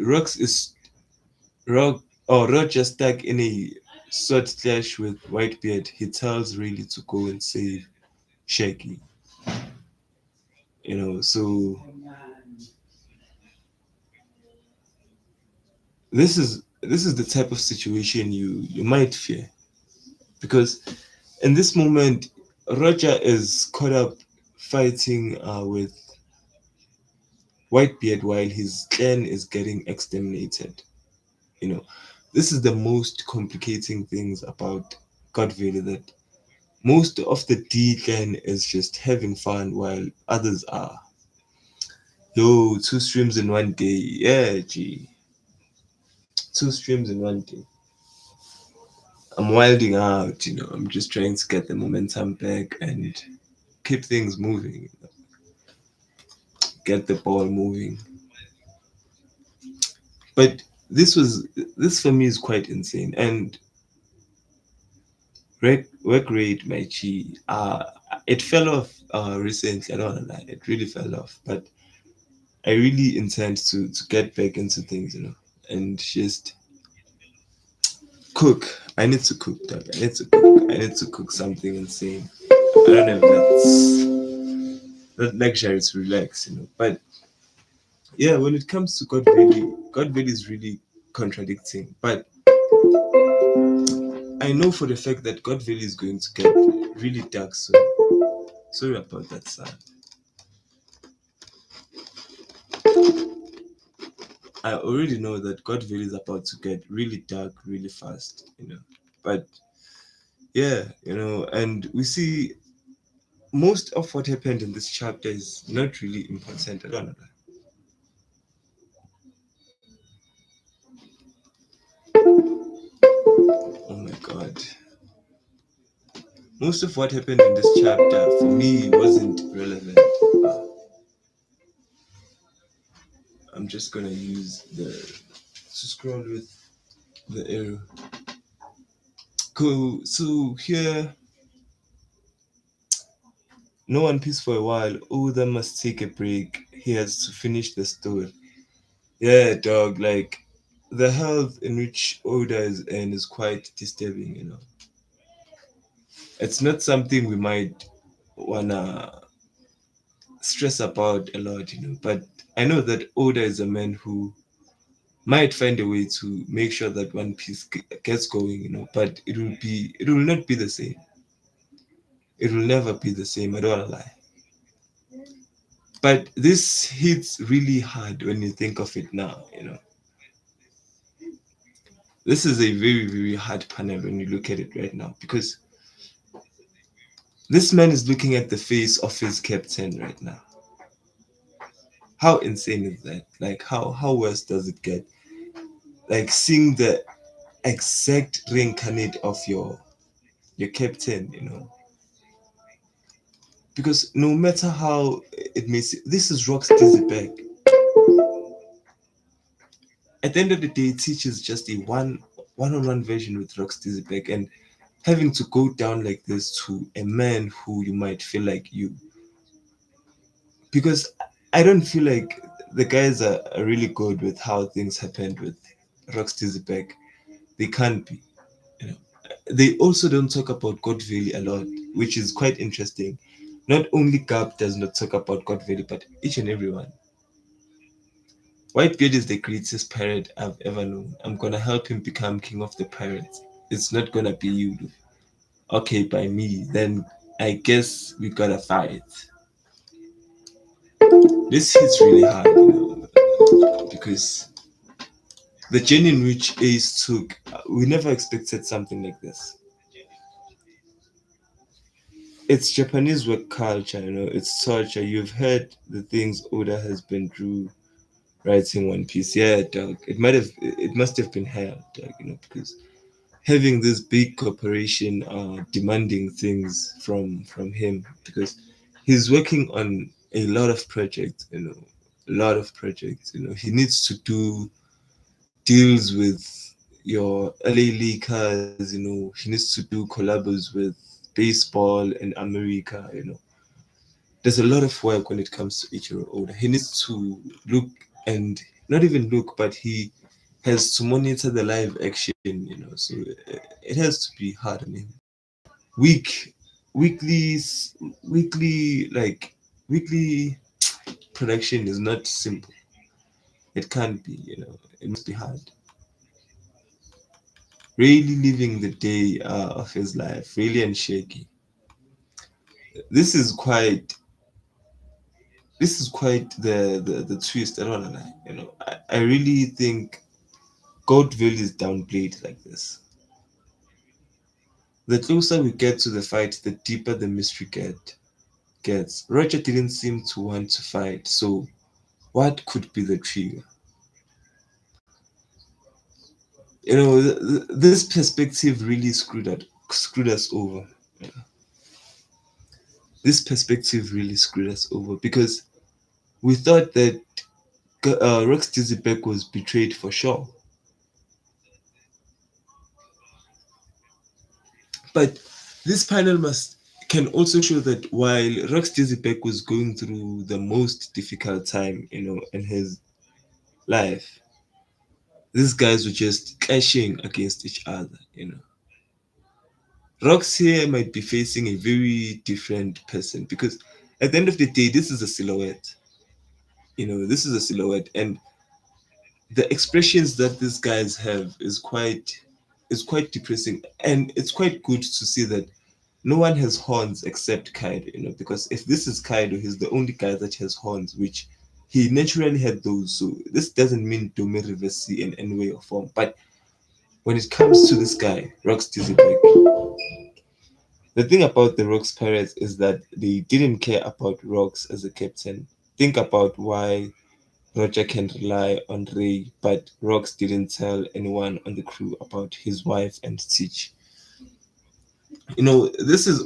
Roger stuck in a sword clash with Whitebeard. He tells Rayleigh to go and save Shaggy. So this is the type of situation you might fear because in this moment Roger is caught up fighting with Whitebeard while his clan is getting exterminated. You know, this is the most complicating things about God Valley that most of the D clan is just having fun while others are. Yo, two streams in one day. Yeah, gee. Two streams in one day. I'm wilding out, I'm just trying to get the momentum back and keep things moving, get the ball moving. But this for me is quite insane. And work rate, my chi, it fell off recently. I don't wanna lie, it really fell off. But I really intend to get back into things, and just cook. I need to cook, dog. I need to cook. I need to cook something insane. I don't have that luxury to relax, But yeah, when it comes to God Valley is really contradicting. But I know for the fact that God Valley is going to get really dark soon. Sorry about that, son. I already know that God Valley is about to get really dark really fast. But yeah, and we see most of what happened in this chapter is not really important. I don't know. Oh my god. Most of what happened in this chapter for me wasn't relevant. Uh, I'm just gonna use the to scroll with the arrow. Cool. So here, no one peace for a while. Oda must take a break. He has to finish the story. Yeah, dog. Like the health in which Oda is in is quite disturbing. It's not something we might wanna stress about a lot. But I know that Oda is a man who might find a way to make sure that One Piece gets going. But it will not be the same. It will never be the same. I don't wanna lie. But this hits really hard when you think of it now. This is a very, very hard panel when you look at it right now because this man is looking at the face of his captain right now. How insane is that? Like how worse does it get? Like seeing the exact reincarnate of your captain. Because no matter how it may seem, this is Rock's Xebec. At the end of the day, Teach is just a one-on-one version with Rock's Xebec, and having to go down like this to a man who you might feel like because I don't feel like the guys are really good with how things happened with Rocksteady's back. They can't be. You know. They also don't talk about God Valley a lot, which is quite interesting. Not only Garp does not talk about God Valley, but each and everyone. Whitebeard is the greatest pirate I've ever known. I'm gonna help him become king of the pirates. It's not gonna be you. Okay, by me. Then I guess we gotta fight. This hits really hard, because the journey in which Ace took, we never expected something like this. It's Japanese work culture, it's culture. You've heard the things Oda has been through writing One Piece. Yeah, dog. It must have been hell, dog, because having this big corporation demanding things from him because he's working on a lot of projects, a lot of projects. He needs to do deals with your LA Lakers. He needs to do collabs with baseball in America. There's a lot of work when it comes to Ichiro Oda. He needs to look and not even look, but he has to monitor the live action. So it has to be hard on him. Week, weekly, weekly production is not simple. It can't be. It must be hard. Really living the day of his life, really and shaky. This is quite the twist. I don't wanna lie. I really think Goldville is downplayed like this. The closer we get to the fight, the deeper the mystery gets. Roger didn't seem to want to fight, so what could be the trigger? This perspective really screwed us over. Yeah. This perspective really screwed us over because we thought that Rex Dizzybeck was betrayed for sure. But this panel must can also show that while Rex Dizzybeck was going through the most difficult time, in his life, these guys were just clashing against each other. Rox here might be facing a very different person because at the end of the day, this is a silhouette. This is a silhouette, and the expressions that these guys have is quite depressing, and it's quite good to see that no one has horns except Kaido. Because if this is Kaido, he's the only guy that has horns, which he naturally had those. So this doesn't mean Dome Reversi in any way or form. But when it comes to this guy, Rox Dizzyberg, the thing about the Rocks Pirates is that they didn't care about Rocks as a captain. Think about why Roger can rely on Ray, but Rocks didn't tell anyone on the crew about his wife and Teach. This is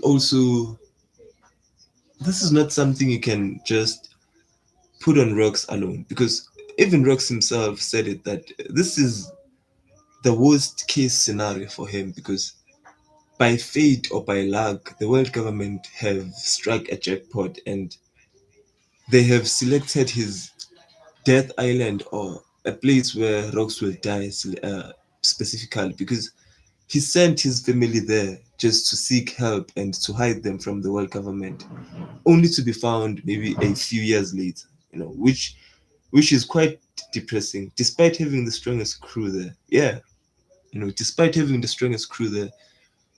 not something you can just put on Rocks alone because even Rocks himself said it that this is the worst case scenario for him because by fate or by luck, the world government have struck a jackpot and they have selected his death island or a place where Rocks will die specifically because he sent his family there just to seek help and to hide them from the world government, only to be found maybe a few years later, which is quite depressing, despite having the strongest crew there. Yeah, despite having the strongest crew there,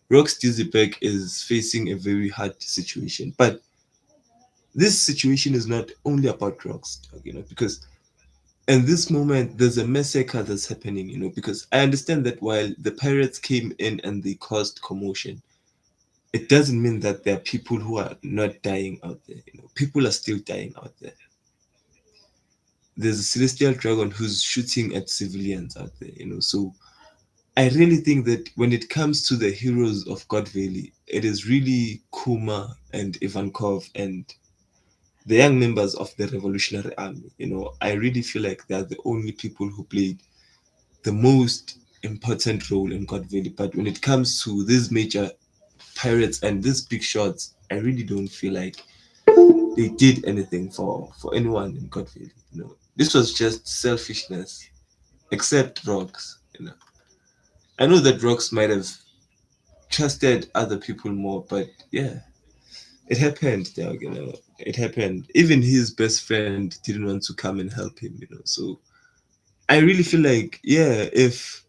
Rocks Dizzybeck is facing a very hard situation. But this situation is not only about Rocks, because in this moment there's a massacre that's happening, because I understand that while the pirates came in and they caused commotion, it doesn't mean that there are people who are not dying out there. People are still dying out there. There's a celestial dragon who's shooting at civilians out there, so I really think that when it comes to the heroes of God Valley, it is really Kuma and Ivankov and the young members of the Revolutionary Army. I really feel like they're the only people who played the most important role in God Valley. But when it comes to these major pirates and these big shots, I really don't feel like they did anything for anyone in God Valley. This was just selfishness, except Rocks. I know that Rocks might have trusted other people more, but yeah, it happened. It happened. Even his best friend didn't want to come and help him. So I really feel like, yeah, if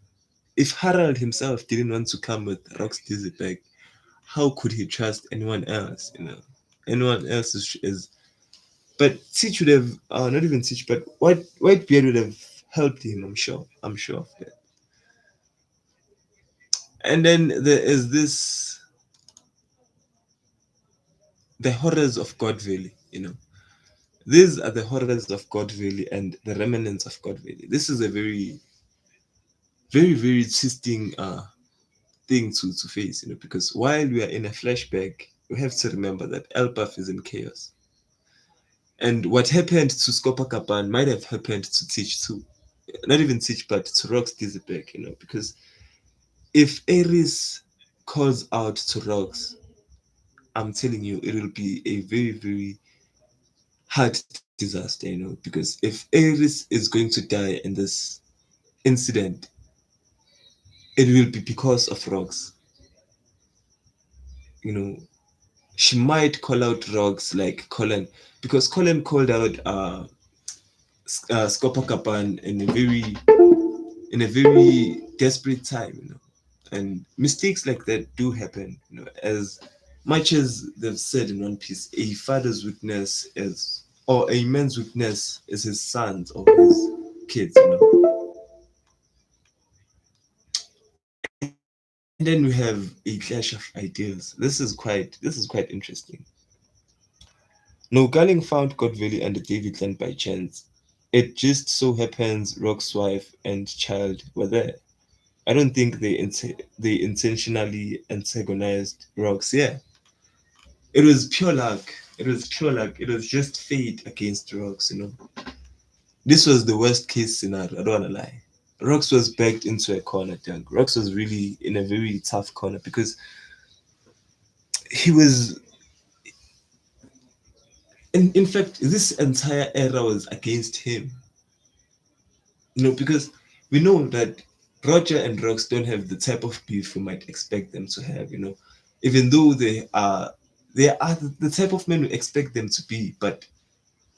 Harald himself didn't want to come with Rock's Dizzy bag, how could he trust anyone else? Anyone else is but Teach would have not even Teach, but Whitebeard would have helped him. I'm sure of that. And then there is this the horrors of God Valley. These are the horrors of God Valley and the remnants of God Valley. This is a very, very, very twisting thing to face, because while we are in a flashback, we have to remember that Elbaf is in chaos. And what happened to Skopakapan might have happened to Teach too. Not even Teach, but to Rox Dizzyback, because if Ares calls out to Rox, I'm telling you, it will be a very, very hard disaster, because if Ares is going to die in this incident, it will be because of Rox. You know, she might call out Rox like Colin, because Colin called out Skopakapan in a very desperate time, and mistakes like that do happen, as much as they've said in One Piece, a father's weakness is, or a man's weakness is his sons or his kids, And then we have a clash of ideas. This is quite interesting. No, Garling found God Valley and the David Land by chance. It just so happens Rock's wife and child were there. I don't think they intentionally antagonized Rocks. Yeah, it was pure luck. It was pure luck. It was just fate against Rocks. This was the worst case scenario. I don't wanna lie. Rox was backed into a corner, Doug. Rox was really in a very tough corner because he was, in fact, this entire era was against him. Because we know that Roger and Rox don't have the type of beef we might expect them to have. Even though they are the type of men we expect them to be, but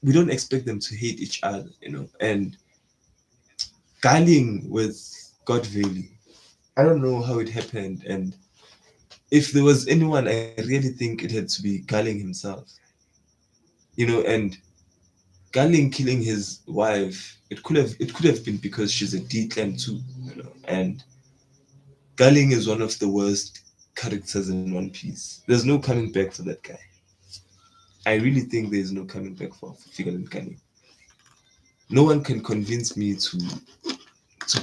we don't expect them to hate each other. And Garling with God Valley, I don't know how it happened, and if there was anyone, I really think it had to be Garling himself. And Garling killing his wife, it could have been because she's a declan too. And Garling is one of the worst characters in One Piece. There's no coming back for that guy. I really think there's no coming back for Figure and Garling. No one can convince me to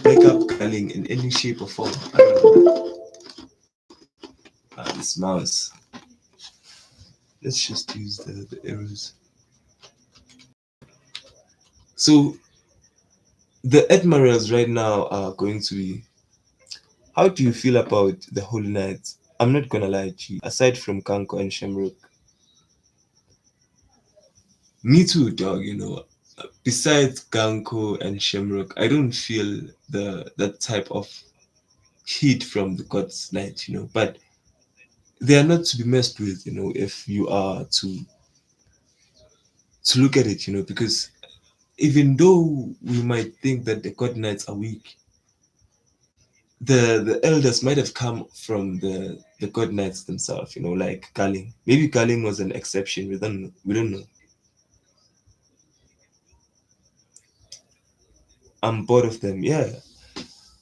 back up Garling in any shape or form. I don't know. This mouse. Let's just use the arrows. So the admirals right now are going to be. How do you feel about the Holy Knights? I'm not gonna lie to you. Aside from Kanko and Shamrock, me too, dog. Besides Ganko and Shamrock, I don't feel that type of heat from the God's Knight. But they are not to be messed with. If you are to look at it. Because even though we might think that the God Knights are weak, the elders might have come from the god knights themselves, like Garling. Maybe Garling was an exception. We don't know. I'm bored of them. Yeah,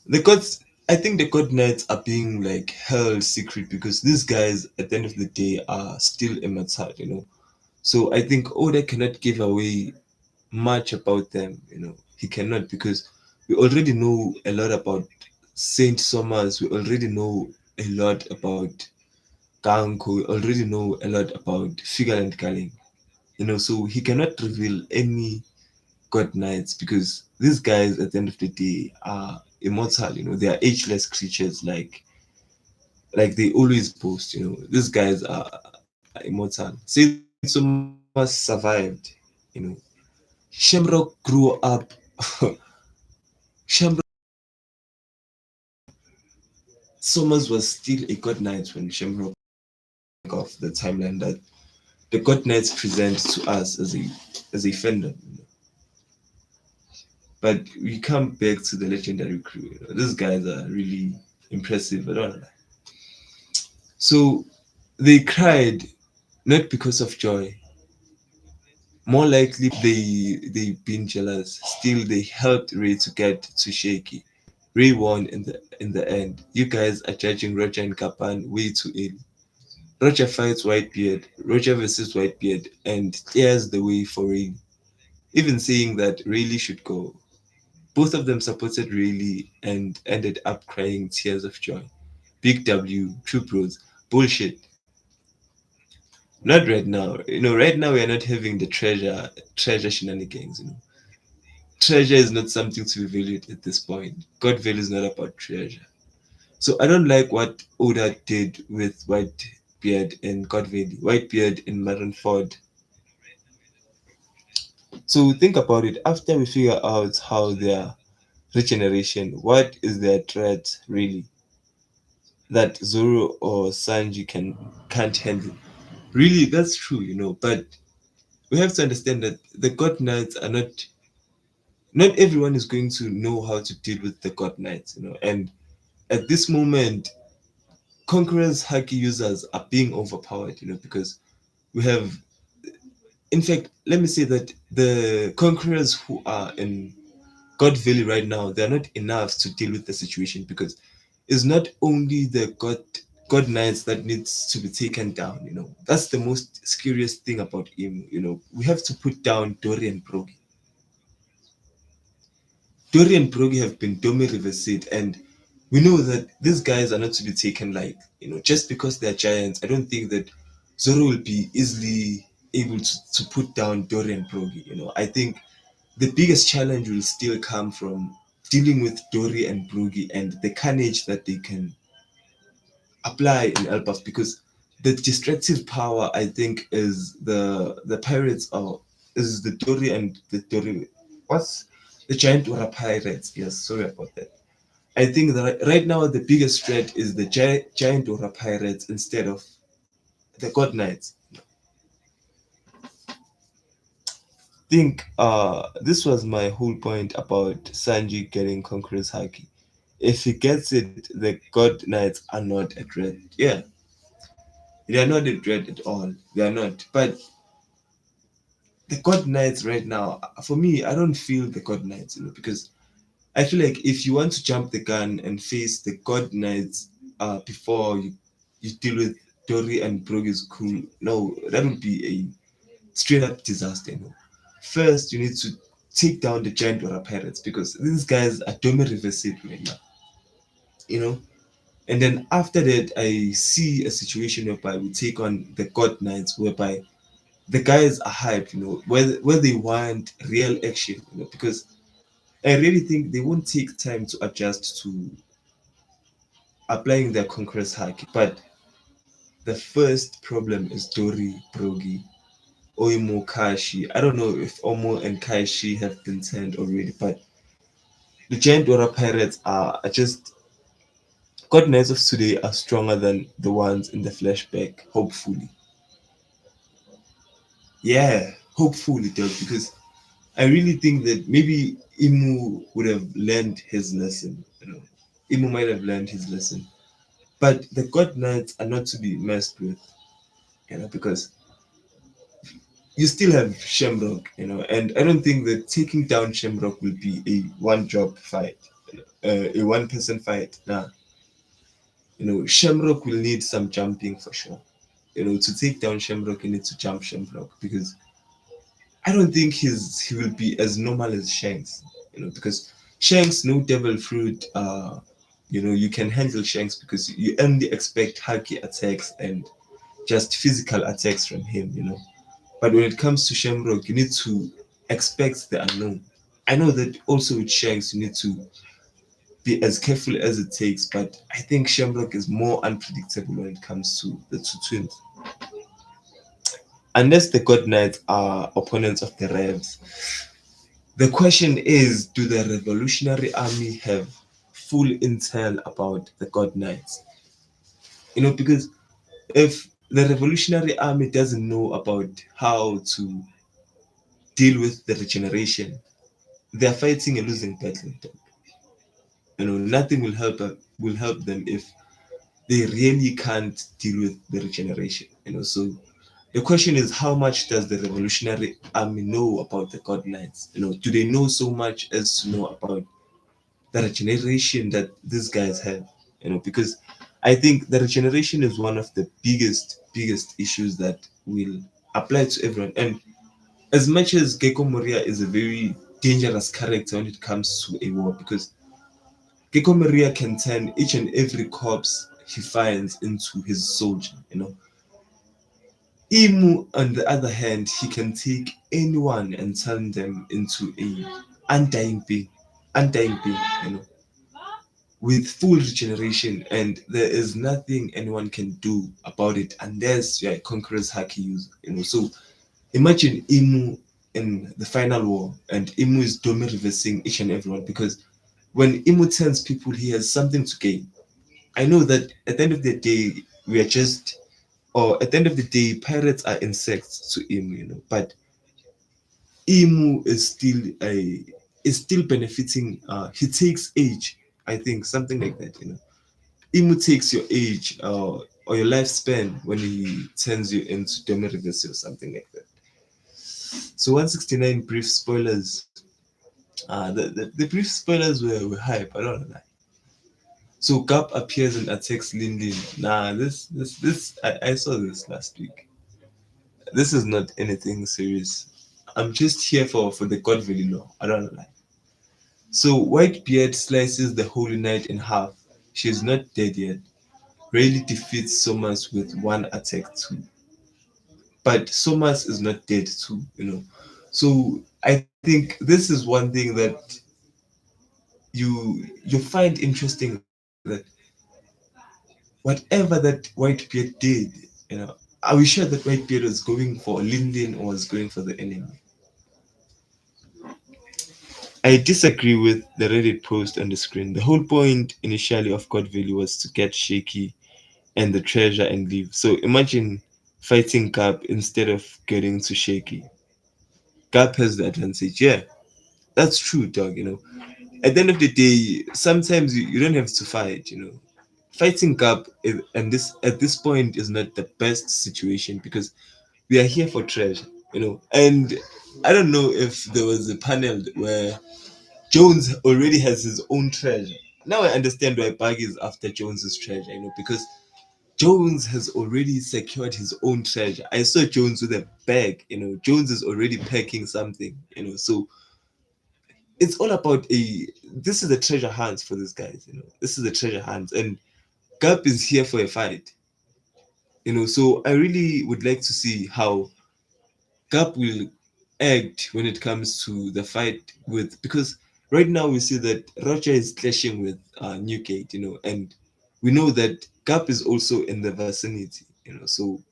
the gods. I think the god knights are being like held secret because these guys, at the end of the day, are still immortal. So I think Oda cannot give away much about them. He cannot because we already know a lot about Saint Somers. We already know a lot about Kanko. We already know a lot about Figal and Kaling. So he cannot reveal any god knights because these guys at the end of the day are immortal. They are ageless creatures, like they always boast. These guys are immortal. Saint Somas survived. You know, Shamrock grew up. Shamrock Somers was still a god knight when Shamrock of the timeline that the god knights present to us as a fandom. But we come back to the legendary crew. These guys are really impressive. I don't know. So they cried not because of joy. More likely they've been jealous. Still they helped Ray to get to Shaky. Ray won in the end. You guys are judging Roger and Kapan way too early. Roger fights Whitebeard. Roger versus Whitebeard and clears the way for Ray. Even saying that Rayleigh should go. Both of them supported Rayleigh and ended up crying tears of joy. Big W, True Bros, bullshit. Not right now. Right now we are not having the treasure shenanigans. Treasure is not something to be valued at this point. God value is not about treasure. So I don't like what Oda did with Whitebeard and God Valley. Whitebeard and Marineford. So think about it. After we figure out how their regeneration, what is their threat really that Zoro or Sanji can't handle? Really, that's true. But we have to understand that the God Knights are not everyone is going to know how to deal with the God Knights. And at this moment, Conqueror's Haki users are being overpowered. Because we have, in fact, let me say that the Conquerors who are in God Valley right now, they're not enough to deal with the situation because is not only the god knights that needs to be taken down. That's the most scariest thing about Emu. We have to put down Dory and Brogy. Dory and Brogy have been Domi Riverseed, and we know that these guys are not to be taken light. Just because they're giants, I don't think that Zoro will be easily able to put down Dory and Brogy. I think the biggest challenge will still come from dealing with Dory and Brogy and the carnage that they can apply in Elbaf, because the destructive power, I think, is the pirates, or is the Dory and the Dory, what's the giant Ora pirates. Yes, sorry about that. I think that right now the biggest threat is the giant Ora pirates instead of the god knights. Think this was my whole point about Sanji getting Conqueror's Haki. If he gets it, the god knights are not a threat. Yeah, they are not a threat at all. They are not. But the god knights right now, for me, I don't feel the god knights, because I feel like if you want to jump the gun and face the god knights before you deal with Dory and Brogy's crew, no, that would be a straight up disaster. First, you need to take down the giant Dora pirates, because these guys are Domi reverse right now, you know. And then after that, I see a situation whereby we take on the god knights, whereby the guys are hyped, where they want real action, because I really think they won't take time to adjust to applying their conqueror's haki. But the first problem is Dori, Brogi, Oimo, Kashi. I don't know if Omo and Kashi have been turned already, but the giant Dora pirates are just, God Knights of today are stronger than the ones in the flashback, hopefully. Yeah, hopefully, does, because I really think that maybe Imu would have learned his lesson. Imu might have learned his lesson. But the God Knights are not to be messed with, because you still have Shamrock, and I don't think that taking down Shamrock will be a one job fight, a one person fight. Nah, Shamrock will need some jumping for sure. To take down Shamrock, you need to jump Shamrock, because I don't think he will be as normal as Shanks, because Shanks, no devil fruit. You can handle Shanks because you only expect haki attacks and just physical attacks from him. But when it comes to Shamrock, you need to expect the unknown. I know that also with Shanks, you need to be as careful as it takes, but I think Shamrock is more unpredictable when it comes to the two twins. Unless the God Knights are opponents of the Revs, the question is, do the Revolutionary Army have full intel about the God Knights? Because if the Revolutionary Army doesn't know about how to deal with the regeneration, they are fighting a losing battle. Nothing will help them if they really can't deal with the regeneration. So the question is, how much does the Revolutionary Army know about the God Knights? Do they know so much as to know about the regeneration that these guys have? Because I think the regeneration is one of the biggest issues that will apply to everyone. And as much as Gecko Moria is a very dangerous character when it comes to a war, because Gecko Moria can turn each and every corpse he finds into his soldier. Imu, on the other hand, he can take anyone and turn them into a undying being, undying being, with full regeneration, and there is nothing anyone can do about it unless you're a conqueror's haki user. So imagine Imu in the final war, and Imu is Domi reversing each and everyone, because when Imu turns people, he has something to gain. I know that at the end of the day, we are just, or at the end of the day, pirates are insects to Imu, but Imu is still benefiting. He takes age, I think, something like that. Imu takes your age or your lifespan when he turns you into Demi Reverse or something like that. So 169 brief spoilers. The brief spoilers were hype. I don't know. So Garp appears and attacks Lin Lin. Nah, I saw this last week. This is not anything serious. I'm just here for the God Valley law. I don't know. So Whitebeard slices the Holy Knight in half. She's not dead yet. Rayleigh defeats Somas with one attack too. But Somas is not dead too, you know. So I think this is one thing that you find interesting, that whatever that Whitebeard did, you know, are we sure that Whitebeard was going for Lindin or was going for the enemy? I disagree with the Reddit post on the screen. The whole point initially of God Valley was to get Shaky and the treasure and leave. So imagine fighting Garp instead of getting to Shaky. Garp has the advantage. Yeah, that's true, dog. You know, at the end of the day, sometimes you don't have to fight. You know, fighting Garp and this at this point is not the best situation because we are here for treasure. You know, and I don't know if there was a panel where Jones already has his own treasure. Now I understand why Bug is after Jones's treasure, you know, because Jones has already secured his own treasure. I saw Jones with a bag, you know. Jones is already packing something, you know. So it's all about a. This is a treasure hunt for these guys, you know. This is a treasure hunt, and Gap is here for a fight, you know. So I really would like to see how Gap will act when it comes to the fight with, because right now we see that Roger is clashing with Newgate, you know, and we know that Gap is also in the vicinity, you know. So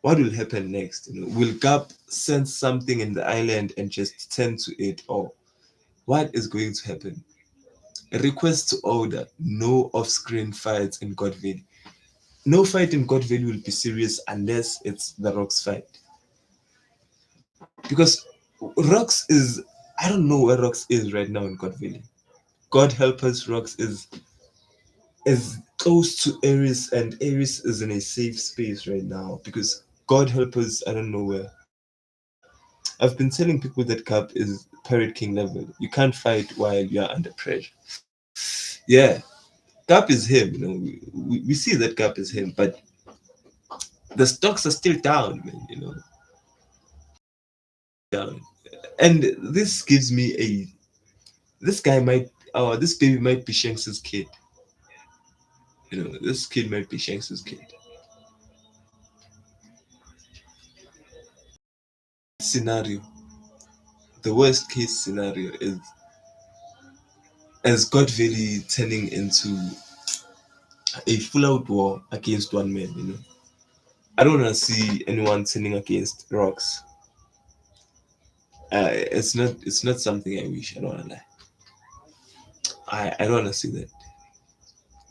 what will happen next? You know, will Gap sense something in the island and just tend to it, or what is going to happen? A request to order: no off-screen fights in God Valley. No fight in God Valley will be serious unless it's the Rocks fight. Because Rocks is, I don't know where Rocks is right now in God Valley. God help us, Rocks is close to Aries, and Aries is in a safe space right now because God help us, I don't know where. I've been telling people that Cap is Pirate King level. You can't fight while you are under pressure. Yeah, Cap is him, you know. We see that Cap is him, but the stocks are still down, man, you know. Down. And this gives me a, this guy might, this baby might be Shanks's kid. You know, this kid might be Shanks's kid. Scenario, the worst case scenario is as God Valley turning into a full out war against one man, you know. I don't want to see anyone turning against rocks. It's not something I wish. I don't want to lie. I don't want to see that.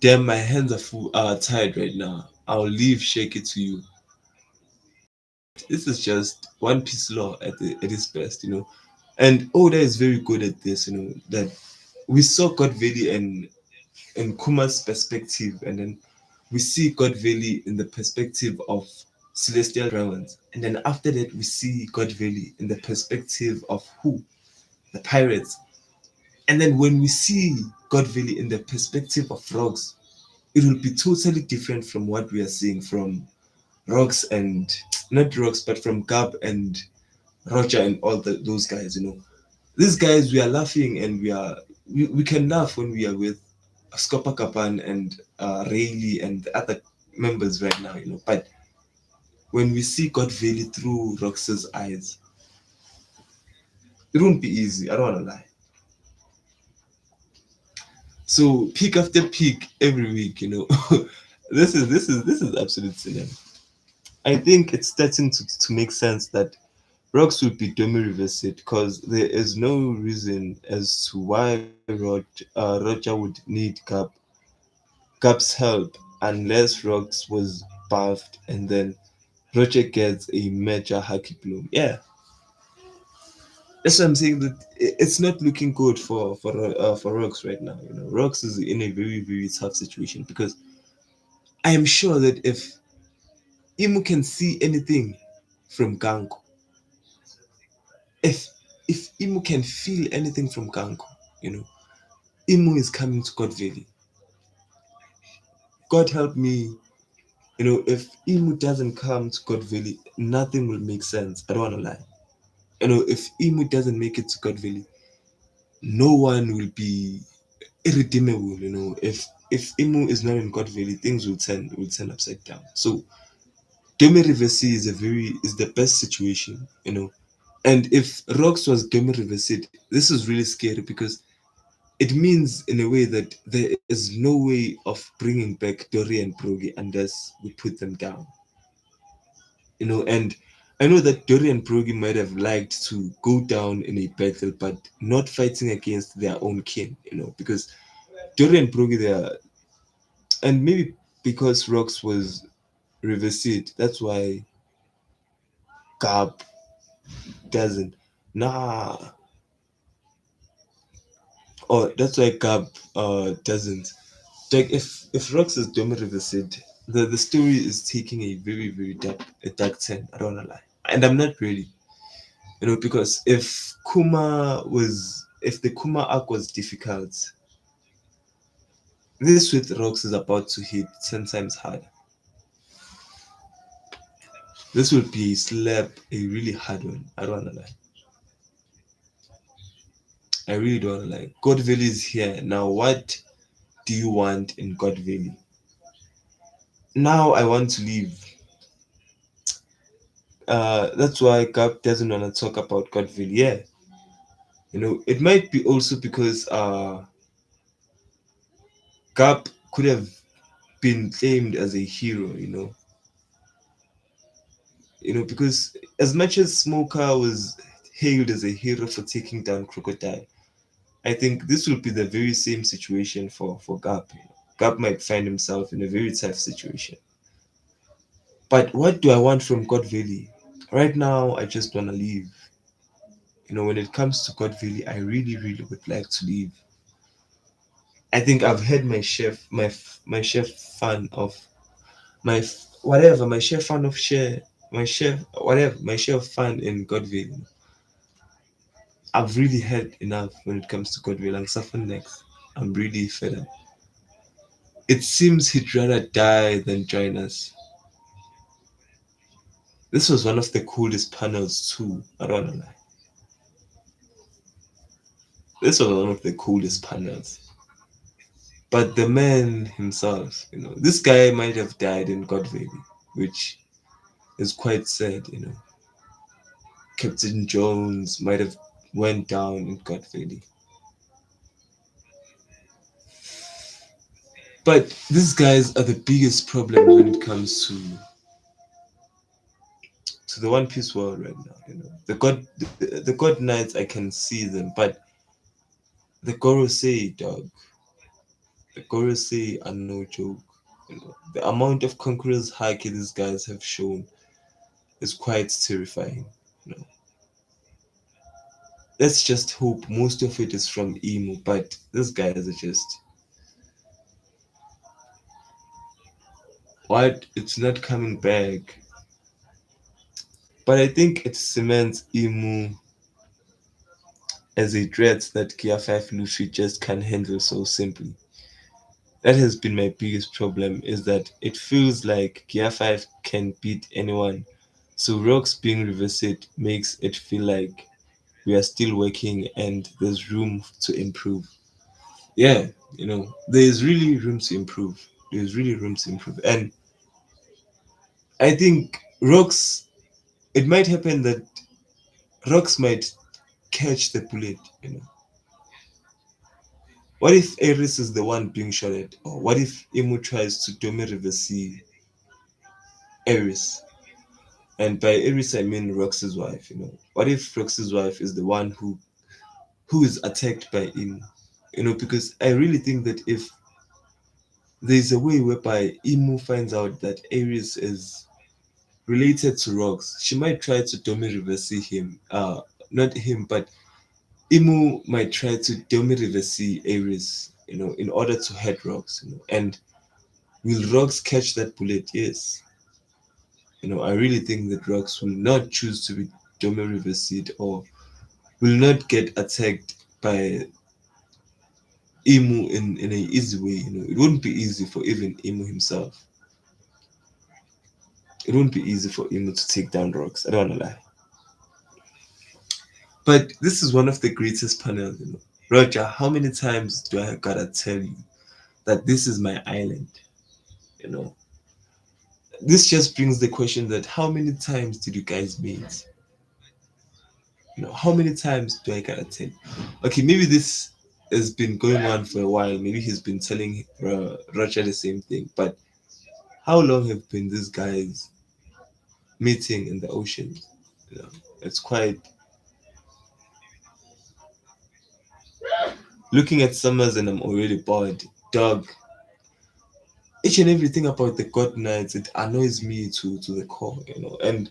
Damn, my hands are tied right now. I'll leave shake it to you. This is just One Piece law at its best, you know. And Oda is very good at this, you know. That we saw God Valley and Kuma's perspective, and then we see God Valley in the perspective of Celestial Dragons, and then after that we see God Valley in the perspective of who? The pirates. And then when we see God Valley in the perspective of Rocks, it will be totally different from what we are seeing from Rocks and not Rocks, but from Gab and Roger and all those guys. You know, these guys we are laughing and we can laugh when we are with Scopa Kapan and Rayleigh and the other members right now. You know, but when we see God Valley through Rox's eyes, it won't be easy. I don't want to lie. So peak after peak every week, you know. This is absolute cinema. I think it's starting to make sense that Rocks will be Domi reversed because there is no reason as to why Roger would need Cap's help unless Rocks was buffed and then Roger gets a major Haki bloom. Yeah, that's what I'm saying. That it's not looking good for Rocks right now. You know, Rocks is in a very tough situation because I am sure that if Imu can see anything from Ganko, if Imu can feel anything from Ganko, you know, Imu is coming to God Valley. God help me. If Emu doesn't come to God Valley, nothing will make sense. I don't want to lie. If Emu doesn't make it to God Valley, no one will be irredeemable. If Emu is not in God Valley, things will turn upside down. So Demi Reversi is the best situation. And if Rox was Demi Reversi, this is really scary because it means in a way that there is no way of bringing back Dory and Brogy unless we put them down. And I know that Dory and Brogy might have liked to go down in a battle, but not fighting against their own kin, because Dory and Brogy, they are, and maybe because Rox was reversed, that's why Garp doesn't. Nah, oh, that's why Garp doesn't. Like if Rox is Domi reversed, the story is taking a very very dark turn. I don't wanna lie, and I'm not ready. Because if the Kuma arc was difficult, this with Rox is about to hit 10 times harder. This will be a slap, a really hard one. I don't wanna lie. I really don't wanna lie. God Valley is here now. What do you want in God Valley? Now I want to leave. That's why Gap doesn't want to talk about God Valley. Yeah, it might be also because Gap could have been claimed as a hero. Because as much as Smoker was hailed as a hero for taking down Crocodile, I think this will be the very same situation for Gap. Gap might find himself in a very tough situation. But what do I want from God Valley? Right now, I just want to leave. When it comes to God Valley, I really, really would like to leave. I think I've had my chef fun of whatever, my share fun of share, my share, whatever, my share of fun in Godville. I've really had enough when it comes to Godville. I'm suffering next. I'm really fed up. It seems he'd rather die than join us. This was one of the coolest panels too. I don't wanna lie. This was one of the coolest panels. But the man himself, this guy might have died in Godville, which is quite sad. Captain Jones might have went down in Godville. But these guys are the biggest problem when it comes to the One Piece world right now. The God Knights, I can see them, but the Gorosei, dog, the Gorosei are no joke. The amount of conquerors haki these guys have shown is quite terrifying. You know, let's just hope most of it is from Emu, but these guys are just what? It's not coming back. But I think it cements Emu as a threat that Gear 5 Luffy just can't handle so simply. That has been my biggest problem is that it feels like Gear 5 can beat anyone. So Rocks being reversed makes it feel like we are still working and there's room to improve. Yeah, there's really room to improve. There's really room to improve. And I think Rocks, it might happen that Rocks might catch the bullet. What if Ares is the one being shot at? Or what if Emu tries to domi reverse Ares? And by Ares I mean Rox's wife, What if Rox's wife is the one who is attacked by Emu? Because I really think that if there's a way whereby Emu finds out that Ares is related to Rox, she might try to domi reverse him. Not him, but Emu might try to domi reverse Ares, in order to hurt Rox, And will Rox catch that bullet? Yes. I really think that Rox will not choose to be Domi reversed or will not get attacked by Emu in an easy way. It wouldn't be easy for even Emu himself. It wouldn't be easy for Emu to take down rocks. I don't wanna lie. But this is one of the greatest panels. Roger, how many times do I gotta tell you that this is my island? You know, this just brings the question that how many times did you guys meet? How many times do I gotta tell? Okay, maybe this has been going on for a while. Maybe he's been telling Roger the same thing. But how long have been these guys meeting in the ocean? You know, it's quite. Looking at Summers and I'm already bored. Dog, each and everything about the God Knights, it annoys me to the core. And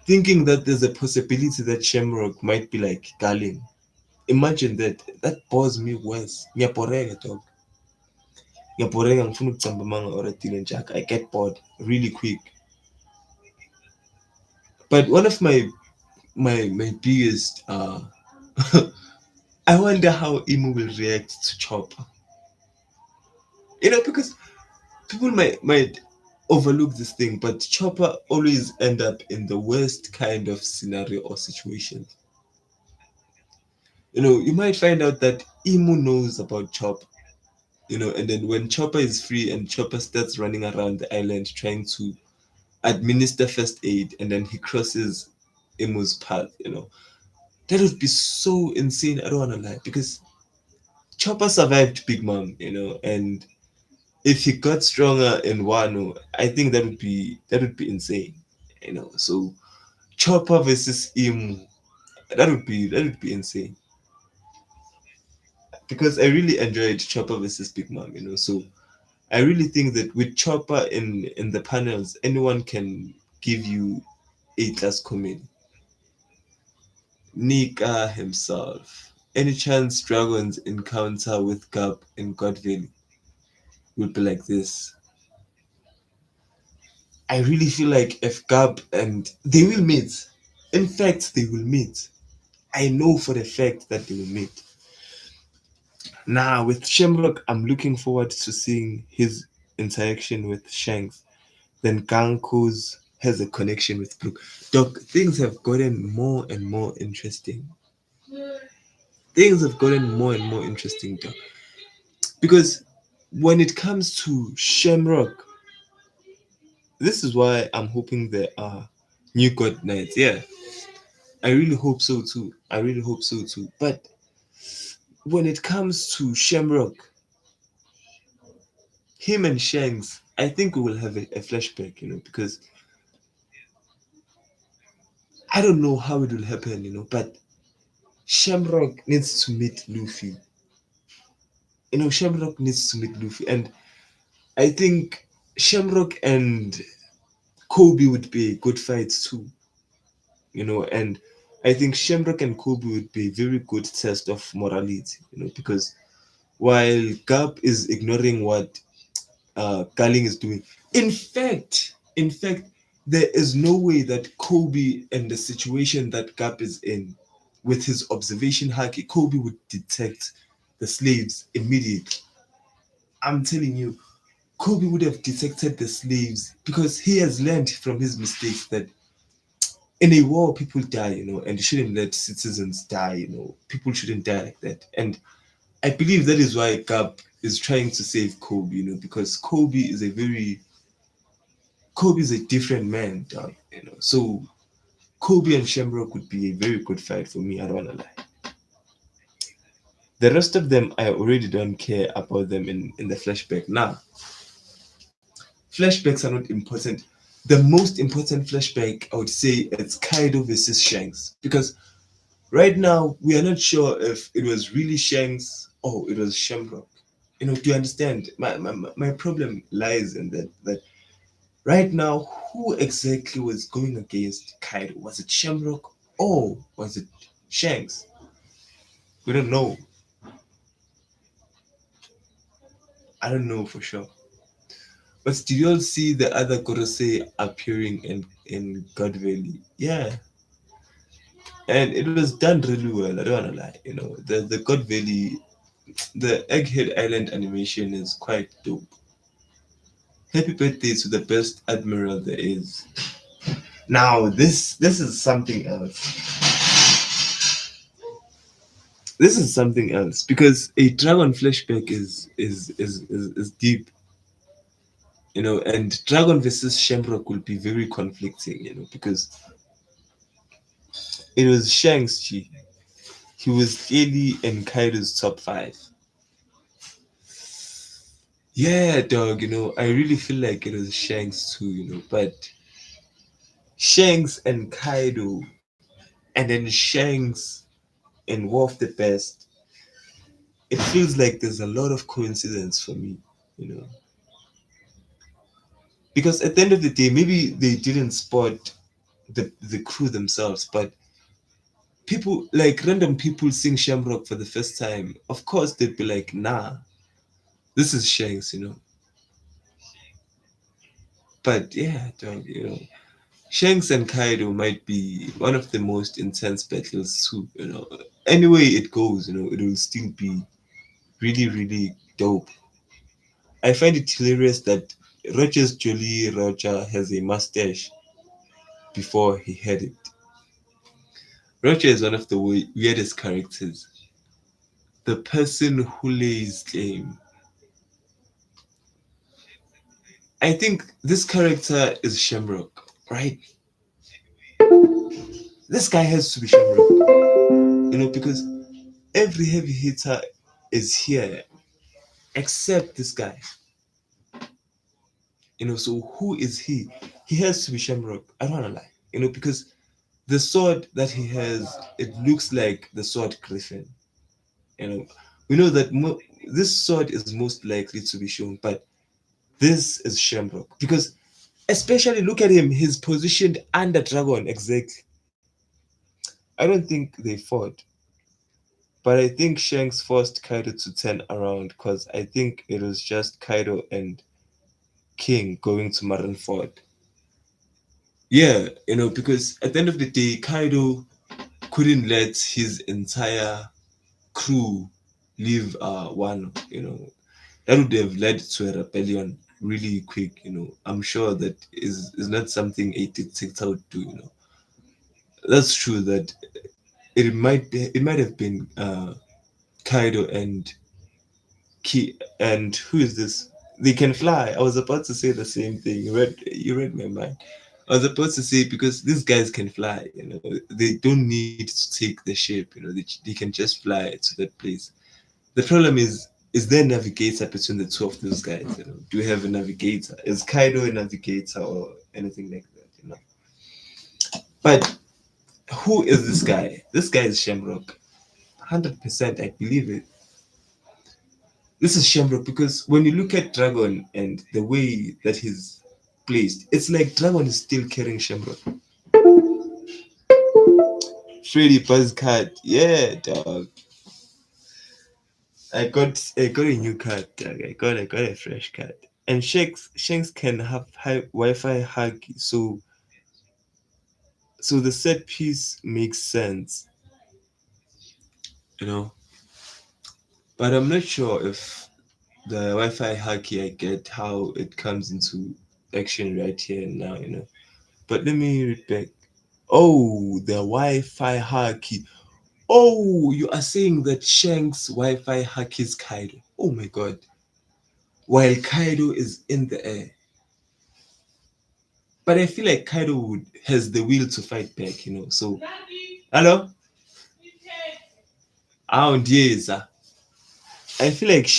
thinking that there's a possibility that Shamrock might be like Garling. Imagine that bores me worse. Ngiyaboreka, dog. Ngiyaboreka, ngifuna ukucamba amanga oratile njaka. I get bored really quick. But one of my biggest I wonder how Emu will react to Chopper. Because people might overlook this thing, but Chopper always end up in the worst kind of scenario or situation. You might find out that Emu knows about Chopper, and then when Chopper is free and Chopper starts running around the island trying to administer first aid, and then he crosses Emu's path. That would be so insane. I don't wanna lie, because Chopper survived Big Mom, and if he got stronger in Wano, I think that would be insane. So Chopper versus Emu, that would be insane. Because I really enjoyed Chopper versus Big Mom. So I really think that with Chopper in the panels, anyone can give you A-class comedy. Nika himself. Any chance Dragons encounter with Garp in God Valley would be like this. I really feel like if Garp and they will meet. In fact, they will meet. I know for the fact that they will meet. Now, with Shamrock, I'm looking forward to seeing his interaction with Shanks. Then Ganku's has a connection with Brook. Doc, things have gotten more and more interesting. Things have gotten more and more interesting, Doc. Because when it comes to Shamrock, this is why I'm hoping there are new God Knights. Yeah, I really hope so too. I really hope so too. But when it comes to Shamrock, him and Shanks, I think we will have a flashback, because I don't know how it will happen, but Shamrock needs to meet Luffy. Shamrock needs to meet Luffy. And I think Shamrock and Kobe would be a good fight too. And I think Shamrock and Kobe would be a very good test of morality, because while Garp is ignoring what Garling is doing. In fact, there is no way that Kobe and the situation that Gap is in, with his observation haki, Kobe would detect the slaves immediately. I'm telling you, Kobe would have detected the slaves because he has learned from his mistakes that in a war people die, and you shouldn't let citizens die. People shouldn't die like that. And I believe that is why Gap is trying to save Kobe, because Kobe is a different man, dog. So Kobe and Shamrock would be a very good fight for me. I don't wanna lie. The rest of them, I already don't care about them in the flashback. Now, flashbacks are not important. The most important flashback, I would say, it's Kaido versus Shanks, because right now we are not sure if it was really Shanks or it was Shamrock. Do you understand? My problem lies in that right now, who exactly was going against Kaido? Was it Shamrock or was it Shanks? We don't know. I don't know for sure. But did you all see the other Gorosei appearing in God Valley? Yeah. And it was done really well. I don't wanna lie. The God Valley. the Egghead Island animation is quite dope. Happy birthday to the best admiral there is. Now this is something else. This is something else because a dragon flashback is deep, and dragon versus Shamrock will be very conflicting, because it was Shanks. He was clearly in Kaido's top five. Yeah, dog. I really feel like it was Shanks too. But Shanks and Kaido, and then Shanks and Wolf the Best. It feels like there's a lot of coincidence for me, you know. Because at the end of the day, maybe they didn't spot the crew themselves, but people like random people seeing Shamrock for the first time, of course they'd be like, nah, this is Shanks. But yeah, dog, Shanks and Kaido might be one of the most intense battles too. Anyway it goes, it will still be really, really dope. I find it hilarious that Roger's Jolly Roger has a mustache before he had it. Roger is one of the weirdest characters. The person who lays claim. I think this character is Shamrock, right? This guy has to be Shamrock, because every heavy hitter is here except this guy. So who is he? He has to be Shamrock. I don't wanna lie, because the sword that he has, it looks like the sword Griffin. You know, we know that this sword is most likely to be shown, but this is Shamrock because, especially look at him, he's positioned under Dragon exactly. I don't think they fought, but I think Shanks forced Kaido to turn around because I think it was just Kaido and King going to Marineford. Yeah, because at the end of the day, Kaido couldn't let his entire crew leave Wano. That would have led to a rebellion really quick. I'm sure that is not something a dictator would do. That's true that it might have been Kaido and Ki and who is this? They can fly. I was about to say the same thing. You read my mind. I was about to say because these guys can fly. They don't need to take the ship. They can just fly to that place. The problem is there a navigator between the two of those guys? Do we have a navigator? Is Kaido a navigator or anything like that? But who is this guy? This guy is Shamrock. 100%, I believe it. This is Shamrock because when you look at Dragon and the way that he's placed, it's like Dragon is still carrying Shamrock. Freddy Buzzcat, yeah, dog. I got a new card, dog. I got a fresh card. And Shanks can have high Wi-Fi hug, so the set piece makes sense, you know. But I'm not sure if the Wi-Fi hacky I get how it comes into action right here and now. But let me read back. Oh, the Wi-Fi hacky. Oh, you are saying that Shanks Wi-Fi hacks Kaido. Oh my god. While Kaido is in the air. But I feel like Kaido has the will to fight back. So, hello? Oh, yes. I feel like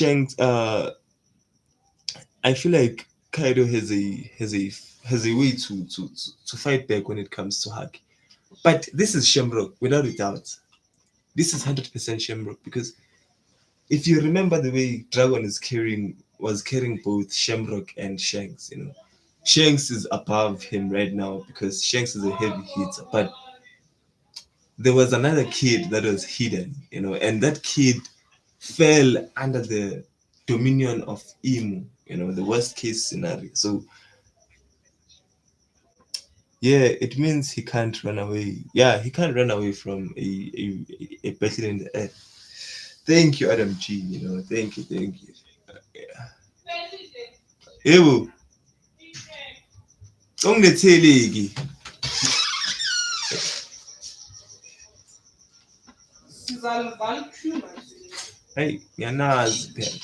I feel like Kaido has a way to fight back when it comes to hack. But this is Shamrock, without a doubt. This is 100% Shamrock because if you remember the way Dragon was carrying both Shamrock and Shanks. Shanks is above him right now because Shanks is a heavy hitter, but there was another kid that was hidden, and that kid fell under the dominion of Imu, the worst case scenario. So yeah, it means he can't run away. Yeah, he can't run away from a battle in the air. Thank you, Adam G. Thank you, thank you. Yebo, ungitheleki. Hey, ngiyanazi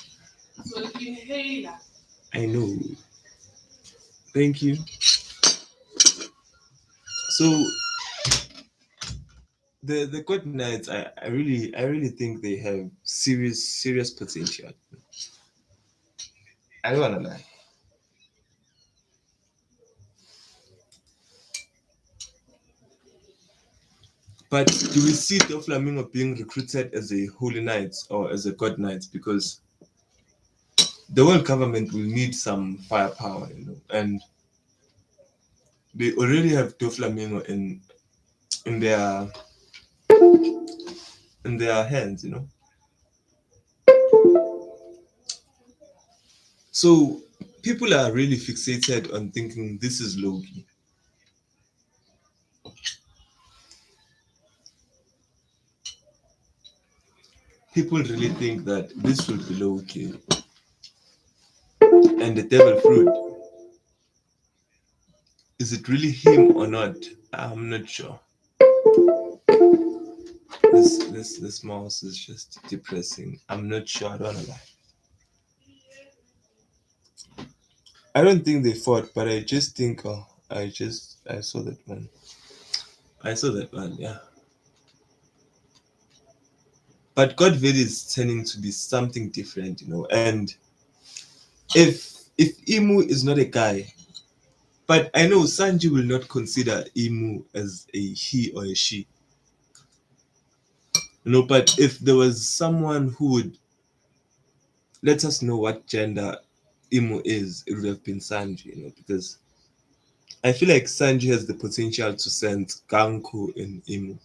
phela. I know. Thank you. So the good nights, I really think they have serious potential. I don't wanna lie. But do we see the Flamingo being recruited as a holy knight or as a god knight? Because the world government will need some firepower, and they already have Doflamingo in their hands. So people are really fixated on thinking this is Loki. People really think that this will be Loki and the devil fruit. Is it really him or not? I'm not sure. This mouse is just depressing. I'm not sure. I don't wanna lie. I don't think they fought, but I just think, oh, I saw that one. I saw that one, yeah. But Godville is turning to be something different. And if Imu is not a guy, but I know Sanji will not consider Imu as a he or a she. But if there was someone who would let us know what gender Imu is, it would have been Sanji, because I feel like Sanji has the potential to send Ganku in Imu.